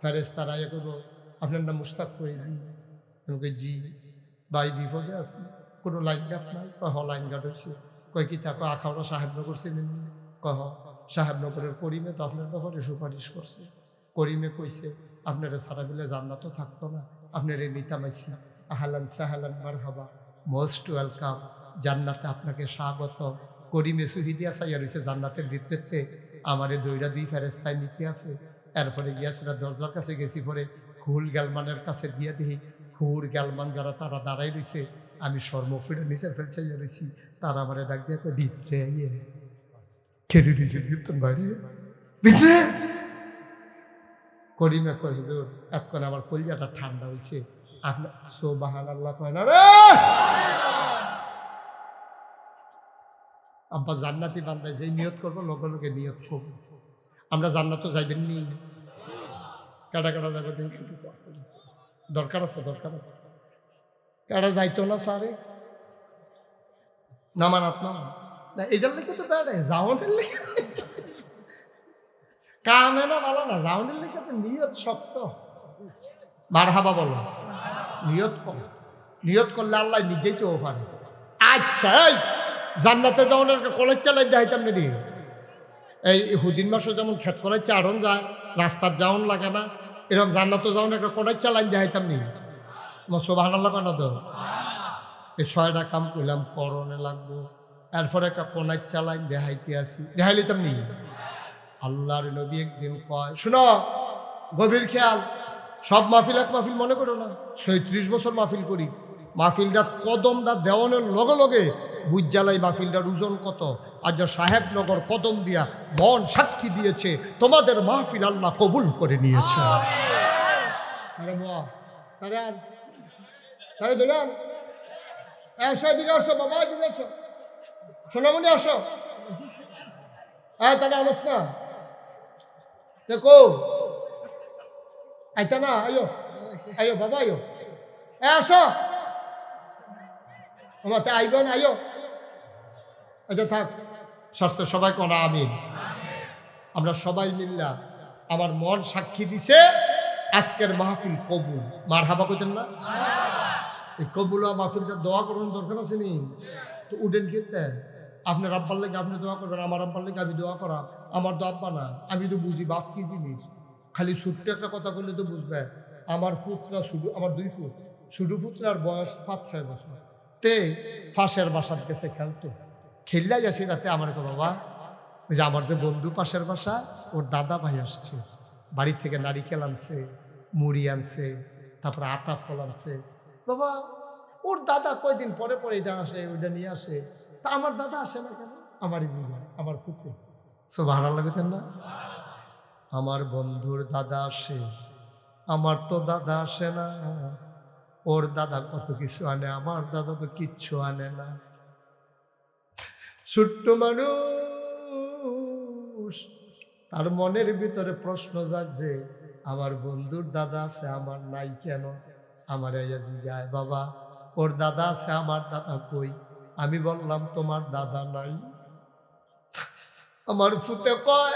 ফেরেশতারা করব, আপনার নাম মুশতাক ফয়েজি? আমাকে জি। ভাই বিপদে আছি, কোনো লাইন গাট নাই? কহ লাইন গাট হয়েছে। কয় কি থাকো আখাউড়া সাহেবনগর ছিলেন? কহ সাহেবনগরের করিমে তো আপনার ব্যাপারে সুপারিশ করছে, করিমে কইছে আপনারা সারা মিলে জান্নাতও থাকতো না, আপনারে নিতামাইছি, আহলান সাহালান মারহাবা, মোস্ট ওয়েলকাম, জান্নাতে আপনাকে স্বাগত। করিমে সুহিদিয়া চাইয়া রয়েছে জান্নাতের ভিতরেতে, আমারে দইরা 2 ফেরেশতায় নিতে আছে। এরপরে গিয়া সেটা দরজার কাছে গেছি, পরে খুল গ্যালমানের কাছে গিয়া দেখি খুর গ্যালমান যারা তারা দাঁড়াই রয়েছে, আমি সর্বফিরে নিচে ফেলছাইয়া রয়েছি, তারা আমারে ডাক দিয়ে ভিতরে আইয়ে খেলে রয়েছে কীর্তন বাড়ি ভিতরে। করিমে কয় হুজুর এতক্ষণ আমার কলিজাটা ঠান্ডা হয়েছে, আপনার সুবহানাল্লাহ কয় না রে। আব্বা জান্নাতি বান্দায় যেই নিয়ত করবো লগে লগে নিয়ত করবো। আমরা জান্নাতও যাইবেন নি? কাটা কাটা যাবে দরকার আছে, দরকার আছে। কাটা যাইতো না সারে নামানাত না, এটার লেগে তো বেড়ে যাওয়ানের লেগে কামে না ভালো না, যাওয়ানের লেগে তো নিয়ত শক্ত। মারহাবা বলো, নিয়ত কর, নিয়ত করলে আল্লাহ নিজেই তো পারে। আচ্ছা এই জান্নাতে যাওয়ানের কলেজ চালাই দেখাইতাম নাকি? এই হুদিন মাসে যেমন খেত কলেজ চাড়ন যায়, রাস্তার যাওন লাগে না, এরকম জান্নাতে যাওয়ান একটা কলেজ চালাই দেখাইতাম নি? সুবহানাল্লাহ কেন তো? এই 6টা কাম করলাম, করণে লাগবো, এরপরে একটা কোনার চালাই দেখাইতে আসি, দেখাই লিতাম নি? আল্লাহর নবী একদিন কয়, শুনো গভীর খেয়াল, সব মাহফিল এক মাহফিল মনে করো না, 36 বছর মাহফিল করি, মাহফিলটা কদমটা দেওয়ানের লগে লগে বুঝ জ্বালাই মাহফিলটার ওজন কত। আজ সাহেবনগর কদম দিয়া মন সাক্ষী দিয়েছে তোমাদের মাহফিল আল্লাহ কবুল করে নিয়েছে। আরে বাহ, তারে আর তারে দিলেন। আসো এদিকে আসো বাবা, এদিকে আসো, সোনামণি আসো। তারা আনস না দেখো, আইতা না, আয়ো আয়ো বাবা আয়ো, আসো আমার আইবেন, আয়ো। আচ্ছা থাক, স্বাস্থ্য সবাই কোনা আমিন। আমরা সবাই মিল্লা, আমার মন সাক্ষী দিছে আজকের মাহফিল কবুল। মার হাবা কইতেন না? এই কবুল মাহফিলটা দোয়া করার দরকার আছে নি? তো উঠেন খেতে আপনার আব্বার লেগে আপনি দোয়া করবেন, আমার আব্বার লেগে আমি দোয়া করা। আমার তো আব্বা না, আমি তো বুঝি বাপ কি জিনিস। খালি ছোট্ট একটা কথা বললে তো বুঝবে। আমার পুত্রা শুধু, আমার 2 ফুট শুধু পুত্রার বয়স 5-6 বছর। তে পাশের বাসার গেছে খেলতো, খেললাই আসি রাতে আমার তো বাবা, ওই যে আমার যে বন্ধু পাশের বাসা, ওর দাদা ভাই আসছে, বাড়ি থেকে নারিকেল আনছে, মুড়ি আনছে, তারপরে আটা ফল আনছে। বাবা ওর দাদা কয়দিন পরে পরে এটা আসে, ওইটা নিয়ে আসে। তা আমার দাদা আসে না কেন? আমারই দিদি, আমার পুত্র। সো ভাড়া লাগতেন না? আমার বন্ধুর দাদা আসে, আমার তো দাদা আসে না। ওর দাদা কত কিছু আনে, আমার দাদা তো কিচ্ছু আনে না। ছোট্ট মানুষ, তার মনের ভিতরে প্রশ্ন জাগছে, আমার বন্ধুর দাদা আছে আমার নাই কেন? আমার জিজ্ঞায়, বাবা ওর দাদা আছে, আমার দাদা কই? আমি বললাম তোমার দাদা নাই। আমার ফুতে কয়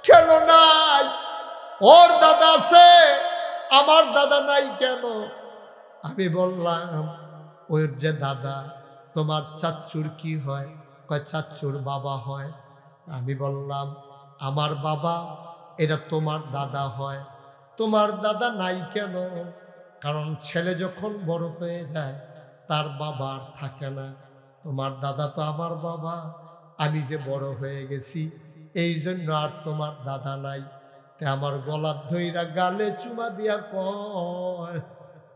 কেন নাই? ওর দাদা আছে, আমার দাদা নাই কেন? আমি বললাম ওর যে দাদা, তোমার চাচ্চুর কি হয়? কয় চাচ্চুর বাবা হয়। আমি বললাম আমার বাবা, এটা তোমার দাদা হয়। তোমার দাদা নাই কেন? কারণ ছেলে যখন বড় হয়ে যায় তার বাবা আর থাকে না। তোমার দাদা তো আমার বাবা, আমি যে বড় হয়ে গেছি এই জন্য আর তোমার দাদা নাই। তে আমার গলার ধইরা গালে চুমা দিয়া কয়,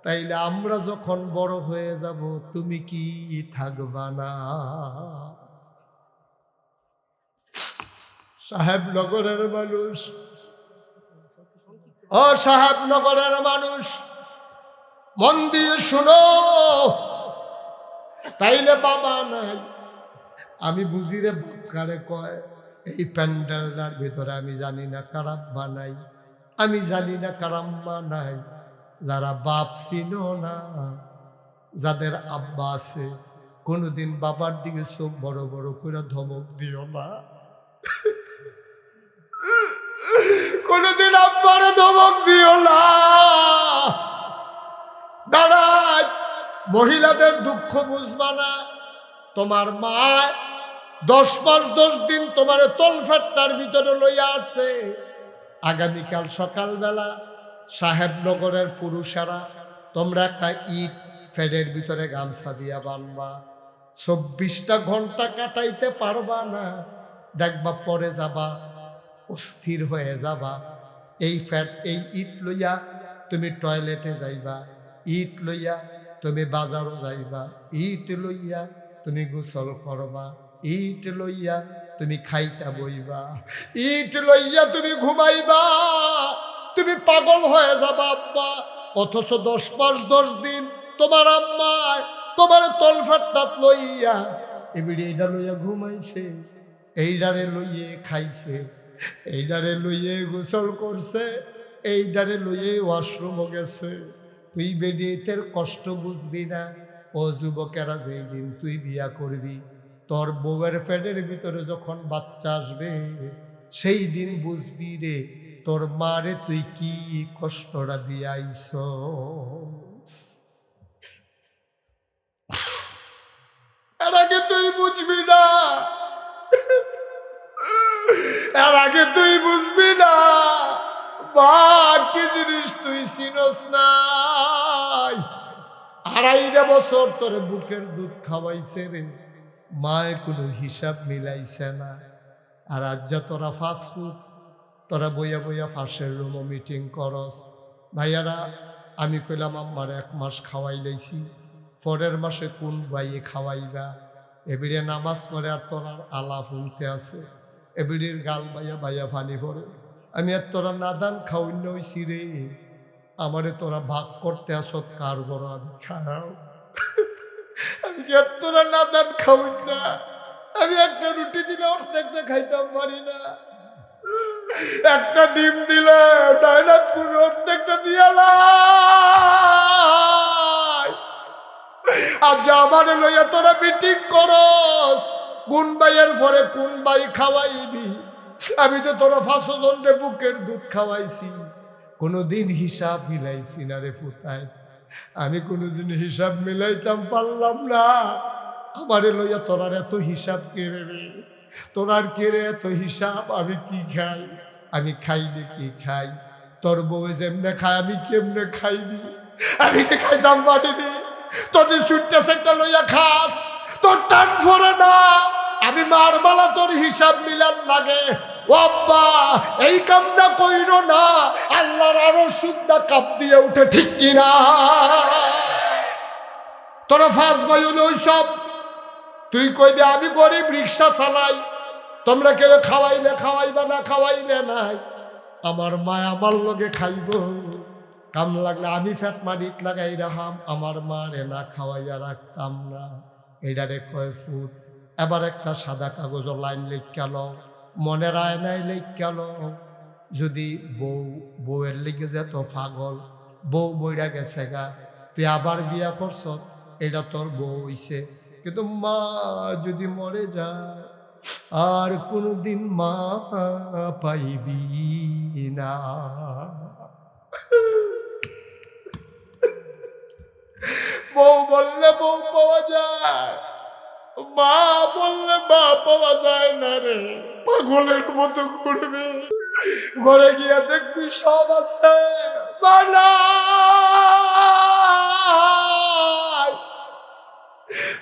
তাইলে আমরা যখন বড় হয়ে যাব তুমি কি থাকবা না? সাহেবনগরের মানুষ, ও সাহেবনগরের মানুষ, মন দিয়ে শুনো। তাইলে বাবা নাই, আমি বুঝি রে বাপ কারে কয়। এই প্যান্ডেলটার ভিতরে আমি জানি না কারাব্বা নাই, আমি জানি না কারাম্মা নাই। যারা বাপ চিনো না, যাদের আব্বা আছে, কোনোদিন বাবার দিকে চোখ বড় বড় করে ধমক দিও না। কোনোদিন আব্বারে ধমক দিও না। দাঁড়ায় মহিলাদের দুঃখ বুঝবা না। তোমার মা 10 মাস 10 দিন তোমার তলফাট্টার ভিতরে লইয়া আসছে। আগামীকাল সকালবেলা সাহেবনগরের পুরুষেরা তোমরা একটা ইট ফ্যানের ভিতরে গামছা দিয়া বানবা। 24টা ঘন্টা কাটাইতে পারবা না, দেখবা পরে যাবা, অস্থির হয়ে যাবা। এই ফ্যাট, এই ইট লইয়া তুমি টয়লেটে যাইবা, ইট লইয়া তুমি বাজারও যাইবা, ইট লইয়া তুমি গোসল করবা, ইট লইয়া তুমি খাইতা বইবা, ইট লইয়া তুমি ঘুমাইবা। তুমি পাগল হয়ে যাবা আব্বা। অথচ 10 মাস 10 দিন তোমার আম্মা তোমার তলফাট্টাত লইয়া এবিডি এইটা লইয়া ঘুমাইছে, এইডারে লইয়ে খাইছে, এইডারে লইয়ে গোসল করছে, এইডারে লইয়ে ওয়াশরুমও গেছে। তুই বেডিয়েতের কষ্ট বুঝবি না। ও যুবকেরা, যেই দিন তুই বিয়া করবি, তোর বউয়ের ফ্যাটের ভিতরে যখন বাচ্চা আসবে, সেই দিন বুঝবি রে তোর মারে তুই কি কষ্টটা দিয়াইছ। এর আগে তুই বুঝবি না, এর আগে তুই বুঝবি না। মা কি জিনিস তুই চিনস নাই। 2.5 বছর তোর বুকের দুধ খাওয়াইছে রে, মায়ের কোনো হিসাব মিলাইছে না। আর আজ যা তোরা ফাস্টফুড, তোরা বইয়া বইয়া ফাঁসের রুমও মিটিং করস। ভাইয়ারা, আমি কইলাম আমার 1 মাস খাওয়াই লাইছি, পরের মাসে কোন ভাইয়ে খাওয়াইবা? এবিড়ে নামাজ পড়ে আর তোরার আলা ফুলতে আছে, এবিড়ির গাল বাইয়া বাইয়া ফানি পড়ে। আমি আর তোরা নাদান খাওয়াইন হইছি রে। আমারে তোরা ভাগ করতে আসত কার বড় আমি খাও আমি কি আর তোরা না দান খাওয়াই না আমি একটা রুটি দিলে অর্ধেকটা খাইতাম পারি না একটা ডিম দিলে ডাইনাত করে অর্ধেকটা দিয়ালাই আজ আমারে লইয়া তোরা মিটিং করস কোন ভাইয়ের পরে কোন ভাই খাওয়াইবি আমি তো তোরা 500 জনের বুকের দুধ খাওয়াইছি কোনোদিন হিসাব মিলাইছি না রে ফুটায় আমি কোনোদিন হিসাব মিলাইতাম পারলাম না আমারে লইয়া তোরার এত হিসাব কেড়ে রে তোরার কেড়ে এত হিসাব আমি কি খাই আমি খাইলে কি খাই তোর বউ যেমনে খায় আমি কেমনে খাইনি আমি কি খাইতাম পারিনি তোর সুটটা সেটটা লইয়া খাস তোর টান ফোরে না আমি মারবালা তোর হিসাব মিলান লাগে ও আব্বা এই কামটা কইরো না আল্লাহর আরো সুদ্ধা কাপ দিয়ে উঠে ঠিক কিনা তোরা ফাঁস ভাই ওই সব তুই কইবি আমি গরিব রিক্সা চালাই তোমরা কেউ খাওয়াইবা না খাওয়াইলে নাই আমার মা আমার লগে খাইব কাম লাগলে আমি ফ্যাট মারিত লাগাই রাহাম আমার মারে না খাওয়াইয়া রাখতাম না এইটারে কয় ফুট এবার একটা সাদা কাগজ লাইন লিখাল মনের আয়নায় লিখাল যদি বউয়ের লিগে যেত পাগল বউ বইরা গেছে গা তুই আবার বিয়া করছ এটা তোর বউ হইছে কিন্তু মা যদি মরে যায় আর কোনদিন মা পাইবি না বউ বললে বউ পাওয়া যায় মা বললে মা পাওয়া যায় না রে পাগলের মতো ঘুরবে ঘরে গিয়া দেখবি সব আছে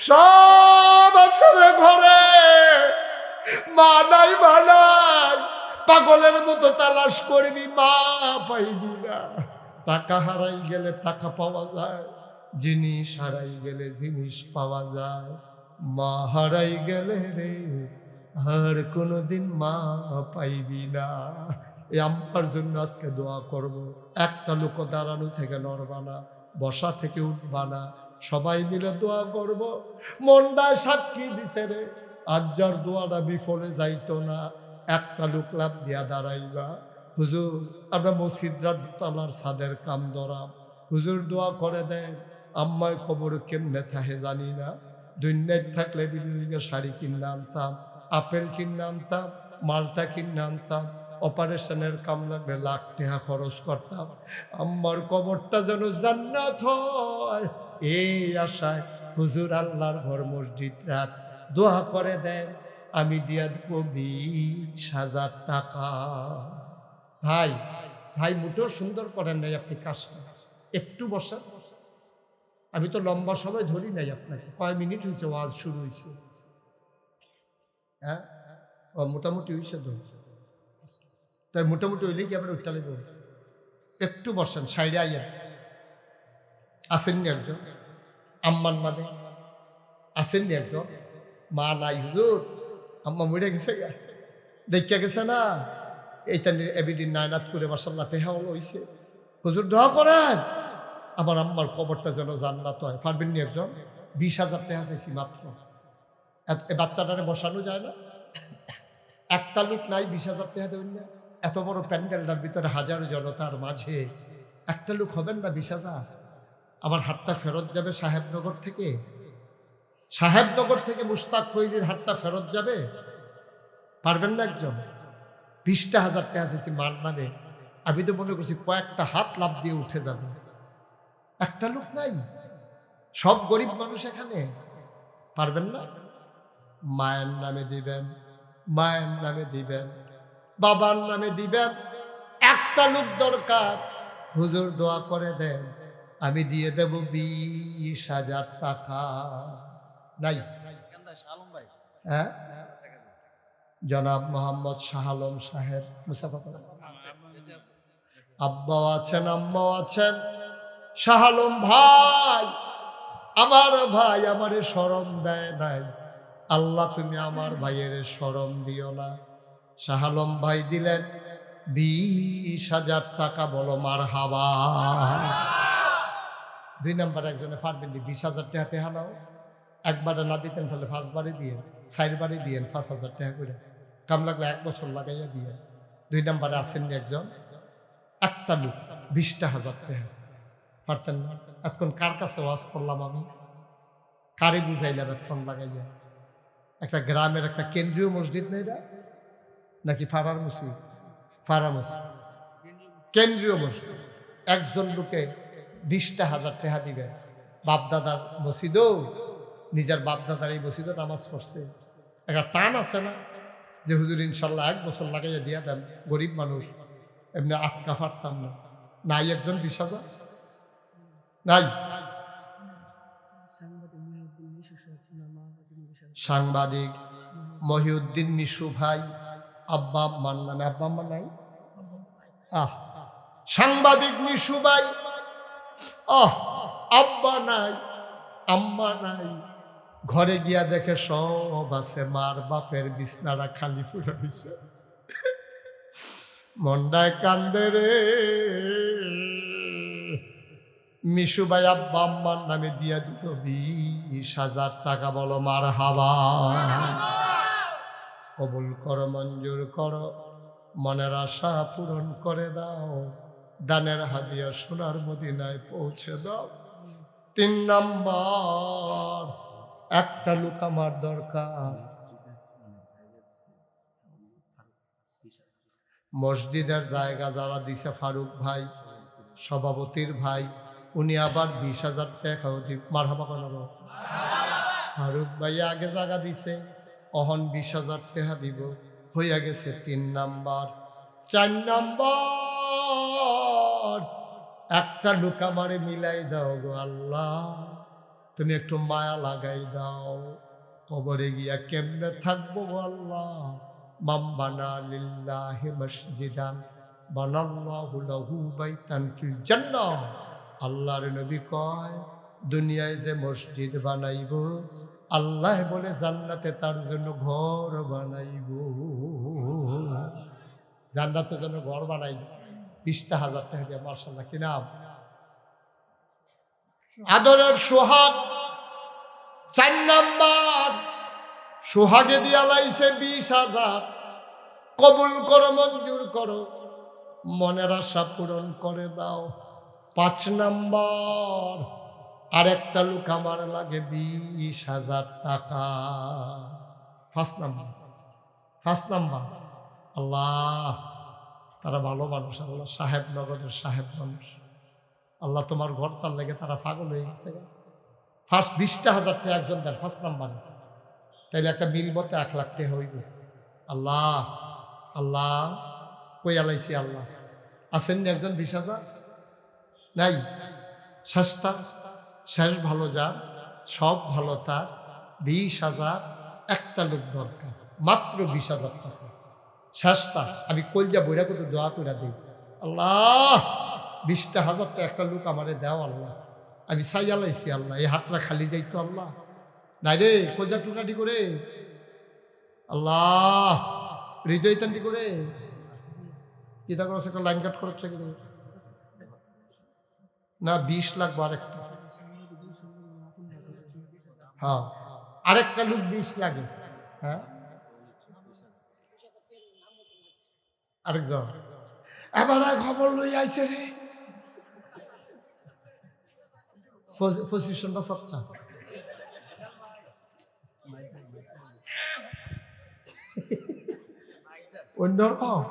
সব আছে রে ঘরে মা নাই পাগলের মতো তালাশ করবি মা পাইবি না টাকা হারাই গেলে টাকা পাওয়া যায় জিনিস হারাই গেলে জিনিস পাওয়া যায় মা হারাই গেলে রে আর কোনোদিন মা পাইবি না এই আম্মার জন্য আজকে দোয়া করব একটা লোক দাঁড়ানো থেকে নড়বা না বসা থেকে উঠবা না সবাই মিলে দোয়া করব মনটায় সাক্ষী দিছে রে আজ যার দোয়াটা বিফলে যাইতো না একটা লোক লাভ দিয়া দাঁড়াইবা হুজুর আমরা মসজিদরা তালার ছাদের কাম ধরাম হুজুর দোয়া করে দেন আম্মায় খবর কেমনে থাকে জানি না দুনিয়ায় থাকলে বিল্ডিংয়ে শাড়ি কিনে আনতাম আপেল কিনে আনতাম মালটা কিনে আনতাম অপারেশনের কাম লাগলে লাখ টাকা খরচ করতাম আম্মার কবরটা যেন জান্নাত হয় এই আশায় হুজুর আল্লাহর ঘর মসজিদ রাত দোয়া করে দেন আমি দিয়া দেবো 20,000 টাকা ভাই ভাই মোটেও সুন্দর করেন নাই আপনি কাজটা একটু বসেন আমি তো লম্বা সময় ধরি নাই আপনাকে কয় মিনিট হয়েছে ওয়াজ শুরু হয়েছে হ্যাঁ মোটামুটি হয়েছে তো তাই মোটামুটি হইলে কি আবার উঠতে লাগবে একটু বসেন সাইডে আইয়া আসেননি একজন আম্মার নামে আসেননি একজন মা নাই হুজুর আম্মা মরে গেছে দেখিয়া গেছে না এইটা এবিডিন নায়নাত করে মাসাল্লাহ টেহা হইছে হুজুর দোয়া করেন আমার আম্মার কবরটা যেন জান্নাত হয় পারবেন নি একজন 20,000 টাকা চাইছি মাত্র বাচ্চাটারে বসানো যায় না একটা লোক নাই 20,000 টাকা দেবেন না এত বড় প্যান্ডেলটার ভিতরে হাজারো জনতার মাঝে একটা লোক হবেন না 20,000 আমার হাতটা ফেরত যাবে সাহেবনগর থেকে মুশতাক ফৈজির হাতটা ফেরত যাবে পারবেন না একজন 20,000 টাকা চাইছি মার নামে আমি তো মনে করছি কয়েকটা হাত লাভ দিয়ে উঠে যাবে একটা লোক নাই সব গরিব মানুষ এখানে পারবেন না মায়ের নামে দিবেন বাবার নামে দিবেন একটা লোক দরকার হুজুর দোয়া করে দেন আমি দিয়ে দেব 20,000 টাকা নাই হ্যাঁ জনাব মোহাম্মদ শাহ আলম সাহেব মুসাফা আব্বাও আছেন আম্মাও আছেন শাহ আলম ভাই আমারে শরম দেয় নাই আল্লাহ তুমি আমার ভাইয়ের শরম দিও না শাহ আলম ভাই দিলেন 20,000 টাকা, বলো মারহাবা। 2 নম্বর একজনে পারবেন 20,000 টাকা টেহা নাও, একবারে না দিতেন তাহলে 5 বারে দিয়ে 4 বারে দিয়ে 5,000 টাকা করে, কাম লাগলে 1 বছর লাগাইয়া দিয়ে। 2 নম্বরে আসেননি একজন, একটা লোক 20,000 টাকা পারতেন না। এখন কার কাছে ওয়াজ করলাম আমি, কারে বুঝাইলাম এখন লাগাইয়া? একটা গ্রামের একটা কেন্দ্রীয় মসজিদ নেই না নাকি ফাড়ার মসজিদ? ফাড়া মসজিদ, কেন্দ্রীয় মসজিদ। একজন লোকে 20,000 টাকা দিবে, বাপদাদার মসজিদও, নিজের বাপদাদার এই মসজিদও নামাজ পড়ছে। একটা টান আছে না যে হুজুর ইনশাল্লাহ 1 বছর লাগাইয়া দিয়া দেন, গরিব মানুষ, এমনি আটকা ফাটতাম না। নাই একজন 20,000 নাই। সাংবাদিক মহিউদ্দিন মিশু ভাই, আব্বা আম্মার নামে, আব্বা আম্মা নাই, সাংবাদিক মিশু ভাই, আব্বা নাই আম্মা নাই, ঘরে গিয়া দেখে সব আছে, মার বাপের বিছনাটা খালি ফুলে দিছে, মন্ডায় কান্দে রে। মিশু ভাই আব্বা আম্মার নামে দিয়া দিল 20,000 টাকা, বলো মারহাবা। কবুল করো, মঞ্জুর করো, মনের আশা পূরণ করে দাও, দানের হাদিয়া সোনার মদিনায় পৌঁছে দাও। 3 নম্বর, একটা লোক আমার দরকার। মসজিদের জায়গা যারা দিছে ফারুক ভাই, সভাপতির ভাই, উনি আবার 20,000 টাকা মারহাবা বানাবো। ফারুক ভাই আগে জায়গা দিছে, অহন 20,000 টাকা দিব, হইয়া গেছে 3 নাম্বার। 4 নাম্বার, একটা লোক আমারে মিলাই দাও গো আল্লাহ, তুমি একটু মায়া লাগাই দাও, কবরে গিয়া কেমনে থাকবো গো আল্লাহ। মান বানা লিল্লাহি মসজিদান বানাল্লাহু লাহু বাইতান ফিল জান্নাহ। আল্লাহর নবী কয়, দুনিয়ায় যে মসজিদ বানাইব, আল্লাহ বলে জান্নাতে তার জন্য ঘর বানাইব, জান্নাতের জন্য ঘর বানাইব। 20,000 টাকা দিয়ে, মাশাআল্লাহ, কি নাম? আদরের সোহাগ। 4 নাম্বার, সোহাগে দিয়া লাইছে 20,000, কবুল করো, মঞ্জুর করো, মনের আশা পূরণ করে দাও। 5 নাম্বার, আরেকটা লোক আমার লাগে 20,000 টাকা। 5 নাম্বার, আল্লাহ তারা ভালো মানুষ, আল্লাহ সাহেব নগরের সাহেব মানুষ, আল্লাহ তোমার ঘরটার লেগে তারা পাগল হয়ে গেছে। ফার্স্ট 20,000 টাকা একজন দেন 5 নাম্বারে, তাইলে একটা বিল মতো 1 লাখ টাকা হইব। আল্লাহ আল্লাহ কই আলাইছি, আল্লাহ আসেননি একজন 20,000? নাই। শেষটা, শেষ ভালো যার, সব ভালো তার, 20,000 একটা লোক দরকার, মাত্র 20,000 টাকা। শেষটা আমি কলজা বইরা কত দোয়া করে দিই, আল্লাহ 20,000 টাকা একটা লোক আমারে দাও আল্লাহ, আমি চাই আলাইছি আল্লাহ, এই হাতটা খালি যাইতো আল্লাহ, নাই রে কলজা টুকাটি করে আল্লাহ, হৃদয় টান্ডি করে কি তা করছে, একটা লাইন কাট করছে কি না, 20 লাখ আরেকটা, হ্যাঁ আরেকটা লোক 20 লাগে, হ্যাঁ আরেকজন এবার খবর লই আইছে রে, পজিশনটা সচ্চা, অন্যরকম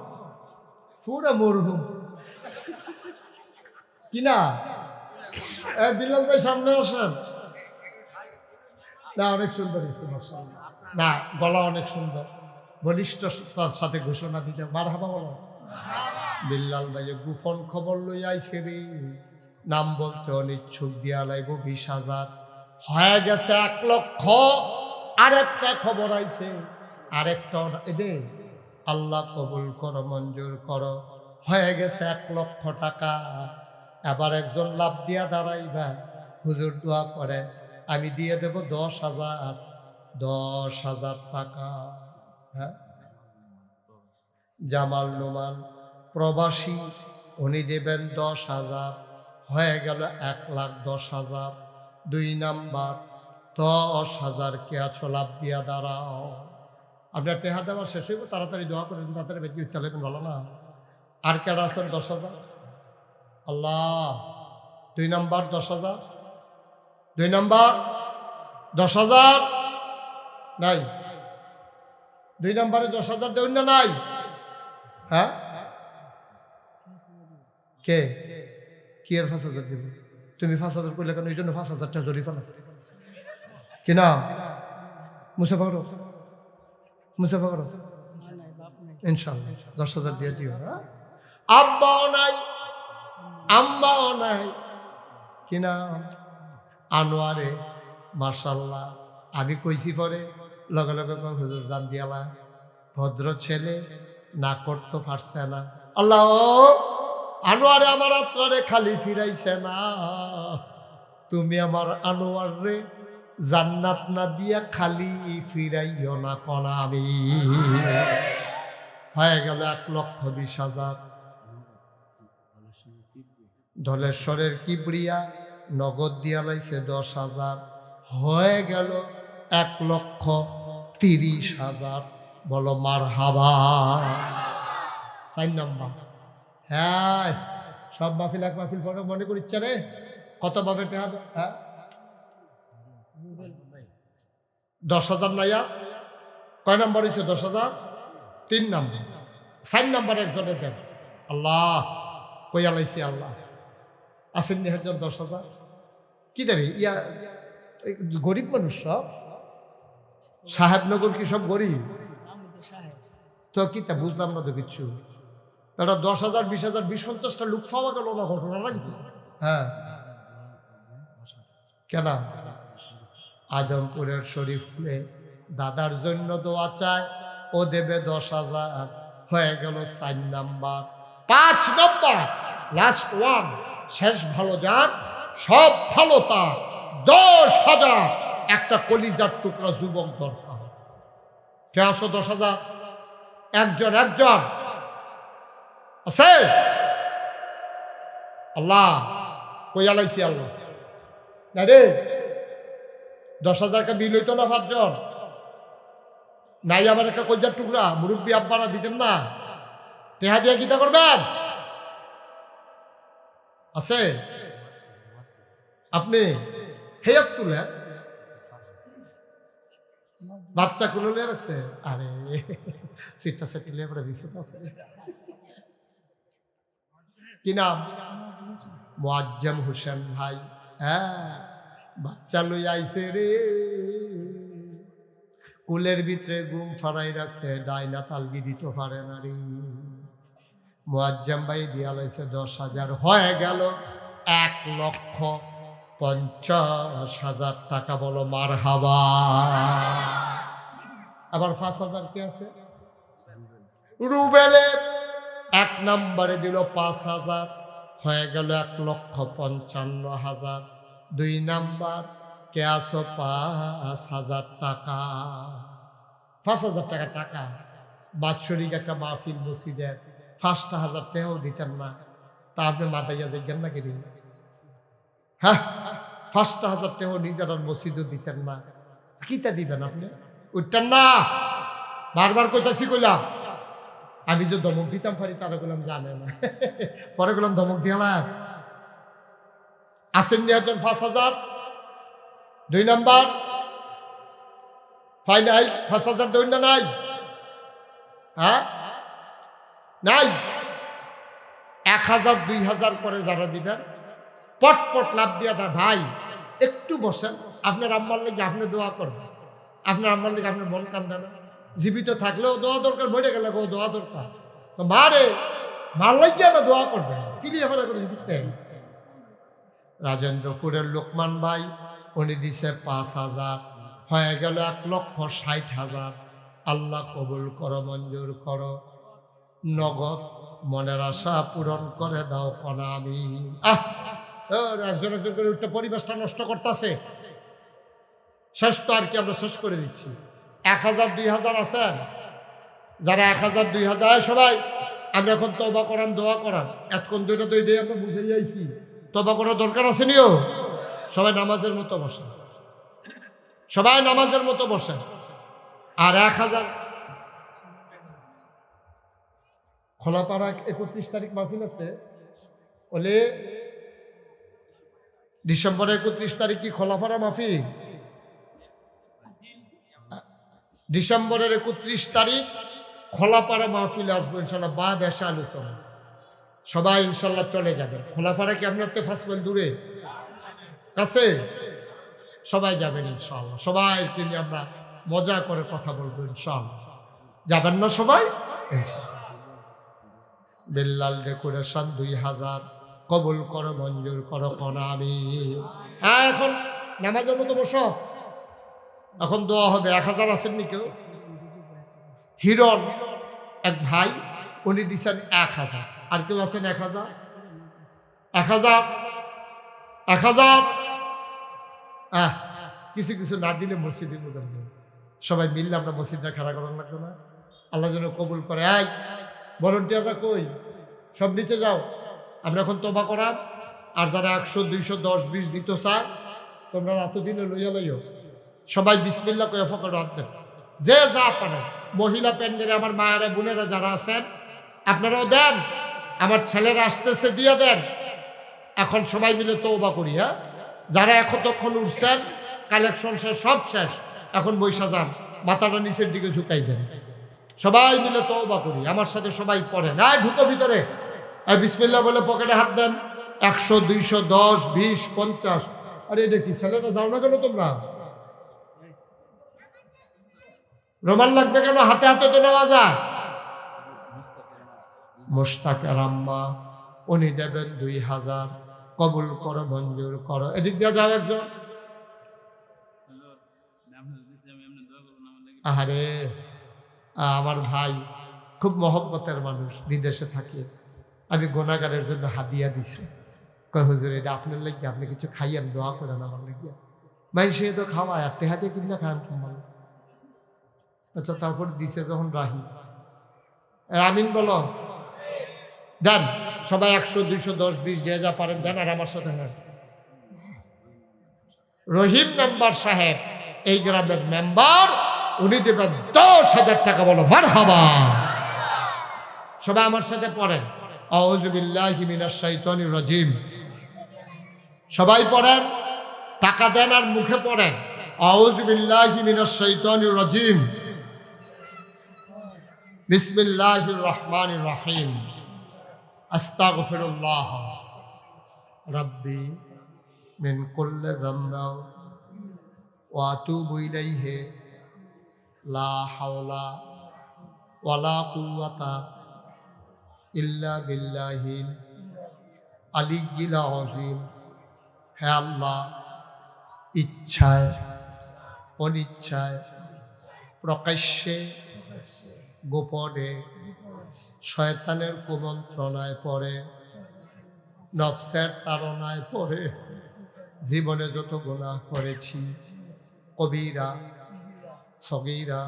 পুরা মরহুম কিনা। বিলাল ভাই সামনে আসেন না, অনেক সুন্দর হয়েছে মাশাআল্লাহ, না গলা অনেক সুন্দর, বলিষ্ঠতার সাথে ঘোষণা দিতে মারহাবা বলো। বিল্লাল ভাই গোপন খবর লই আইছে রে, নাম বলতে অনিচ্ছুক, দিয়া লাইব 20,000, হয়ে গেছে 1 লক্ষ। আরেকটা খবর আইছে, আরেকটা এদে, আল্লাহ কবুল করো, মঞ্জুর করো, হয়ে গেছে 1 লক্ষ টাকা। এবার একজন লাভ দিয়া দাঁড়াইবা, হুজুর দোয়া করে, আমি দিয়ে দেব 10,000 টাকা। হ্যাঁ, জামাল নোমান প্রবাসী উনি দেবেন 10,000, হয়ে গেল 1,10,000। 2 নাম্বার 10,000 কে আছো লাভ দিয়া দাঁড়াও। আপনার টেহা দেওয়া শেষ হইব, তাড়াতাড়ি দোয়া করেন, তাড়াতাড়ি বেশি উঠতে লাগবেন, ভালো না? আর কেডা আছেন 10,000? আল্লাহ। 2 নাম্বার 10,000, 2 নাম্বার 10,000 নাই। 2 নাম্বারে 10,000 দেউন না নাই? হ্যাঁ, কে কি আর 5,000 দেব? তুমি 5,000 করলে কেন? এই জন্য 5,000 টাকা জরিফা না কিনা? মুসাফা করো, মুসাফা করো, ইনশাল্লাহ 10,000 দিয়ে দিও। হ্যাঁ, আব্বাও নাই, আম্মাও নাই, কিনা? আনোয়ারে মাশাল্লাহ, আমি কইছি পরে লগে লগে হুজুর জান দিয়ালা, ভদ্র ছেলে, না করতে পারছে না। আল্লাহ, আনোয়ারে আমার আত্মারে খালি ফিরাইছে না, তুমি আমার আনোয়ার রে জান্নাত না দিয়া খালি ফিরাইও না কনা। আমি হয়ে গেল 1,20,000। ধলেশ্বরের কিবরিয়া নগদ দিয়া লাইছে 10,000, হয়ে গেল 1,30,000। বলো মারহাবা। 4 নাম্বার। হ্যাঁ, সব মাহফিল এক মাহফিল পরে মনে করিচ্ছে রে, কত ভাবে হবে? হ্যাঁ, 10,000 নাইয়া কয় নাম্বার হয়েছে? 10,000। 3 নাম্বার। 4 নাম্বারে একজনের দেন। আল্লাহ কইয়া লাইছি, আল্লাহ আসেন নি হাজার 10,000 কি দেবে? ইয়া গরিব মানুষ সব, সাহেবনগর কি সব গরিব? তো কি তা বুঝলাম না তো কিচ্ছু। এটা 10,000, 20,000, 20-50টা লোক পাওয়া গেল না, ঘটনা নাকি? হ্যাঁ, কেন? আদমপুরের শরীফে দাদার জন্য দোয়া চায়, ও দেবে 10,000, হয়ে গেল 4 নাম্বার। 5 নাম্বার লাস্ট ওয়ান, শেষ ভালো যান সব ভালো তা 10,000 একটা কলিজার টুকরা যুবক দরকার। কে আছো 10,000? একজন একজন আছে? আল্লাহ কইয়া লাইছি, আল্লাহ না রে। 10,000 কা বিল হইতো না 5 জন? নাই আবার একটা কলিজার টুকরা মুরব্বী আব্বারা দিতেন না? তেহা দিয়ে কিতা করবেন? আছে আপনি হেয়াত তুলেন, বাচ্চা কুলে রাখছে। আরে সিটটা সেটিলে পরে বিপদ আছে। কি নাম? মুআজ্জম হোসেন ভাই। হ্যাঁ, বাচ্চা লই আইছে রে, কুলের ভিতরে ঘুম ফাড়াই রাখছে, ডাইনা তালগি দিতে পারে না রে। মুআজ্জম ভাই দিয়া লাইছে 10,000, হয়ে গেল 1,50,000 টাকা। বলো মারহাবা। আবার 5,000 কে আছে? রুবেলে 1 নাম্বারে দিল 5,000, হয়ে গেল 1,55,000। 2 নাম্বার কে আছো 5,000 টাকা। 5,000 টাকা টাকা বাৎসরিক একটা মাহফিল মসজিদের 5,000 টাকাও দিতেন না, তা আপনি মাথাইয়া যাইতেন না কিনি? হ্যাঁ, 5,000 টাকাও নিজের মসজিদও দিতেন না, কিতা দিবেন আপনি? উঠতেন না। বারবার কইতাছি, কইলাম আমি যে ধমক দিতাম পারি, তারা বললাম জানে না, পরে বললাম ধমক দিলাম। আসেন নি একজন 5,000? 2 নাম্বার ফাইনাল 5,000 দেন না? নাই? হ্যাঁ নাই। 1,000, 2,000 করে যারা দিবেন পটপট লাভ দিয়া দেয়। ভাই একটু বসেন, আপনার আম্মার লেগে আপনি দোয়া করবেন, আপনার আম্মার লেগে আপনার মন কান্দে না? জীবিত থাকলেও দোয়া দরকার, মরে গেলে দোয়া দরকার। তো মারে মার লাগিয়ে না দোয়া করবেন, চিলিয়ে ফেলা করে দিতেন। রাজেন্দ্রপুরের লোকমান ভাই উনি দিছে 5,000, হয়ে গেল 1,60,000। আল্লাহ কবুল করো, মঞ্জুর করো, নগদ মনের আশা পূরণ করে দাও কনা। আমি একজন একজন করে উঠতে পরিবেশটা নষ্ট করতেছে। শেষ তো আর কি, আমরা শেষ করে দিচ্ছি। 1,000, 2,000 আছেন? যারা 1,000, 2,000 সবাই আমরা এখন তওবা করান, দোয়া করান, এতক্ষণ দুইটা তো এটাই আমরা বুঝে যাইছি। তওবা করার দরকার আছে নিও। সবাই নামাজের মতো বসেন, সবাই নামাজের মতো বসেন। আর 1000 খোলাপাড়া 31 তারিখ মাহফিল আছে বলে, ডিসেম্বরের 31 তারিখ কি খোলাপাড়া মাহফিল? ডিসেম্বরের 31 তারিখ খোলাপাড়া মাহফিলে আসবো ইনশাল্লাহ, বাদ এসে আলোচনা। সবাই ইনশাল্লাহ চলে যাবে। খোলাপাড়া কি আপনার তো 5 মাইল দূরে কাছে? সবাই যাবেন ইনশাল্লাহ। সবাইকে নিয়ে আমরা মজা করে কথা বলবো ইনশাল্লাহ। যাবেন না সবাই? বেল্লাল ডেকোরেশন 2000 কবুল করো, মঞ্জুর করো, কোন আমি। হ্যাঁ, এখন নামাজের মতো বসো, এখন দোয়া হবে। 1000 আসেননি কেউ? হিরণ এক ভাই, উনি দিচ্ছেন 1000। আর কেউ আছেন 1000? 1000 1000 কিছু কিছু না দিলে মসজিদে বোঝেন। সবাই মিললে আমরা মসজিদটা খাড়া করার লাগতো না? আল্লাহ যেন কবুল করে। ভলেন্টিয়াররা কই? সব নিচে যাও, আমরা এখন তওবা করাম। আর যারা 100, 200, 10, 20 দিত চায়, তোমরা এতদিনে লইয়া লইও। সবাই বিসমিল্লাহ কয়ে ফকর হাত দেন, যে যা পারেন। মহিলা প্যান্ডেলে আমার মায়েরা বোনেরা যারা আছেন আপনারাও দেন, আমার ছেলেরা আসতেছে দিয়ে দেন। এখন সবাই মিলে তওবা করি। যারা এতক্ষণ উঠছেন, কালেকশন শেষ, সব শেষ, এখন বৈশা যান, মাথাটা নিচের দিকে ঝুঁকাই দেন। সবাই মিলে তওবা করি, আমার সাথে সবাই পড়েন। ঢুকো ভিতরে, বিসমিল্লাহ বলে পকেটে হাত দেন। 100, 200, 10, 20, 50। আরে এটা কি ছেলেরা যাও না কেন তোমরা? রোমান লাগবে কেন? হাতে হাতে তো নেওয়া যায়। মোস্তাকের আম্মা, উনি দেবেন 2000। কবুল করো, মঞ্জুর করো। এদিক দিয়ে যাও একজন। আরে আমার ভাই খুব মহব্বতের মানুষ, বিদেশে থাকে। আমি গুনাহগারের জন্য হাদিয়া দিছি। কয় হুজুর এটা আপনার লাগিয়ে, আপনি কিছু খাইয়েন, দোয়া করেন আমার লাগিয়ে। সে তো খাওয়ায়, আপনি হাতে কিনা খান কিনবেন। আচ্ছা, তারপর দিছে যখন রাহি, আমিন বলো, দেন সবাই 100, 200, 10, 20 যে যা পারেন দেন। আর আমার সাথে রহিম মেম্বার সাহেব, এই গ্রামের মেম্বার, উনি দেবেন 10,000 টাকা। বলো মারহাবা। সবাই আমার সাথে পড়েন, আউযু বিল্লাহি মিনাশ শাইতানির রাজিম। সবাই পড়েন, টাকা দেন আর মুখে পড়েন, আউযু বিল্লাহি মিনাশ শাইতানির রাজিম, বিসমিল্লাহির রহমানির রহিম, আস্তাগফিরুল্লাহ রাব্বি মিন কুল্লি যামবি ওয়া আতুবু ইলাইহি, লা হাওলা ওয়ালা কুওয়াতা ইল্লা বিল্লাহিল আলিয়্যিল আযীম। হে আল্লাহ, ইচ্ছায় অনিচ্ছায়, প্রকাশ্যে গোপনে, শয়তানের কুমন্ত্রণায় পড়ে, নফসের তাড়নায় পড়ে জীবনে যত গুনাহ করেছি, কবিরা সগীরা,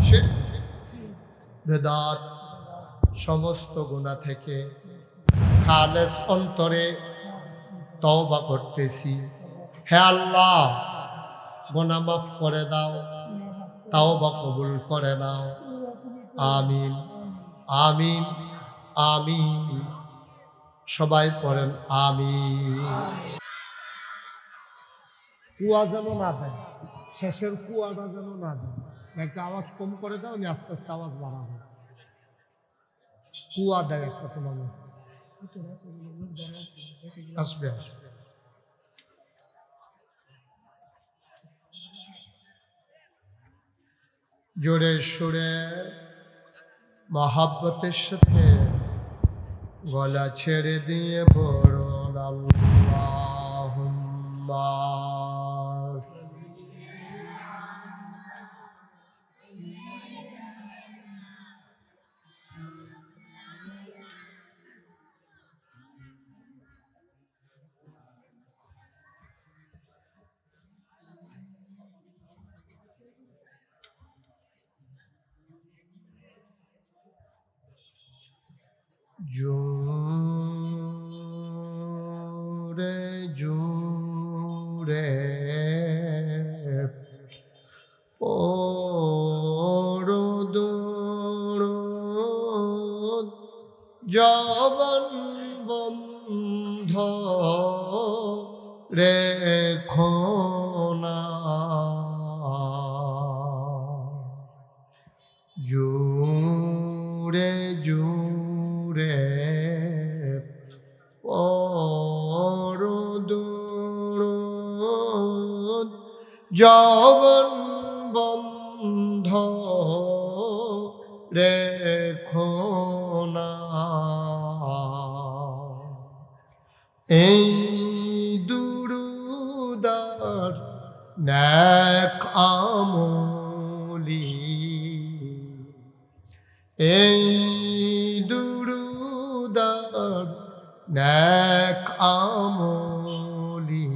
শিরক, বেদাত, সমস্ত গুনাহ থেকে খালেস অন্তরে তওবা করতেছি। হে আল্লাহ, গুনাহ মাফ করে দাও, তওবা কবুল করে নাও। আমিন আমিন আমিন। সবাই পড়েন আমিন। কুয়া যেন না দেয়, শেষের কুয়াটা যেন না দেয়। একটা আওয়াজ কম করে দাও, আমি আস্তে আস্তে আওয়াজ বাড়াবো। কুয়া দেয় একটা তোমার আসবে আসবে। জোরে সুরে মহাব্বতের সাথে গলা ছেড়ে দিয়ে পড়ুন আল্লাহুম্মা। জোরে জোরে পড়ো দুরূদ জবান বন্ধ রেখো না জোরে জোরে পড়ো দুরূদ জবান বন্ধ রেখো না এই দুরুদার নেক আমলি এই দুরুদার নেক আমলি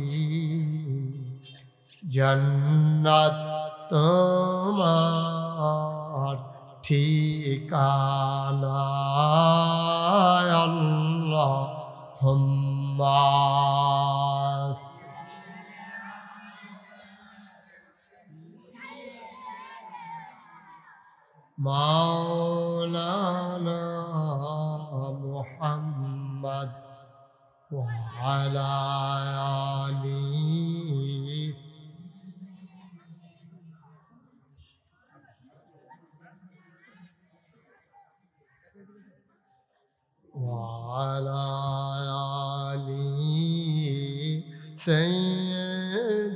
জান্নাত তোমার ঠিকানা আল্লাহুম্মা মাওলানা মুহাম্মদ ওয়া আলা আলিহি وعلى آل سيدنا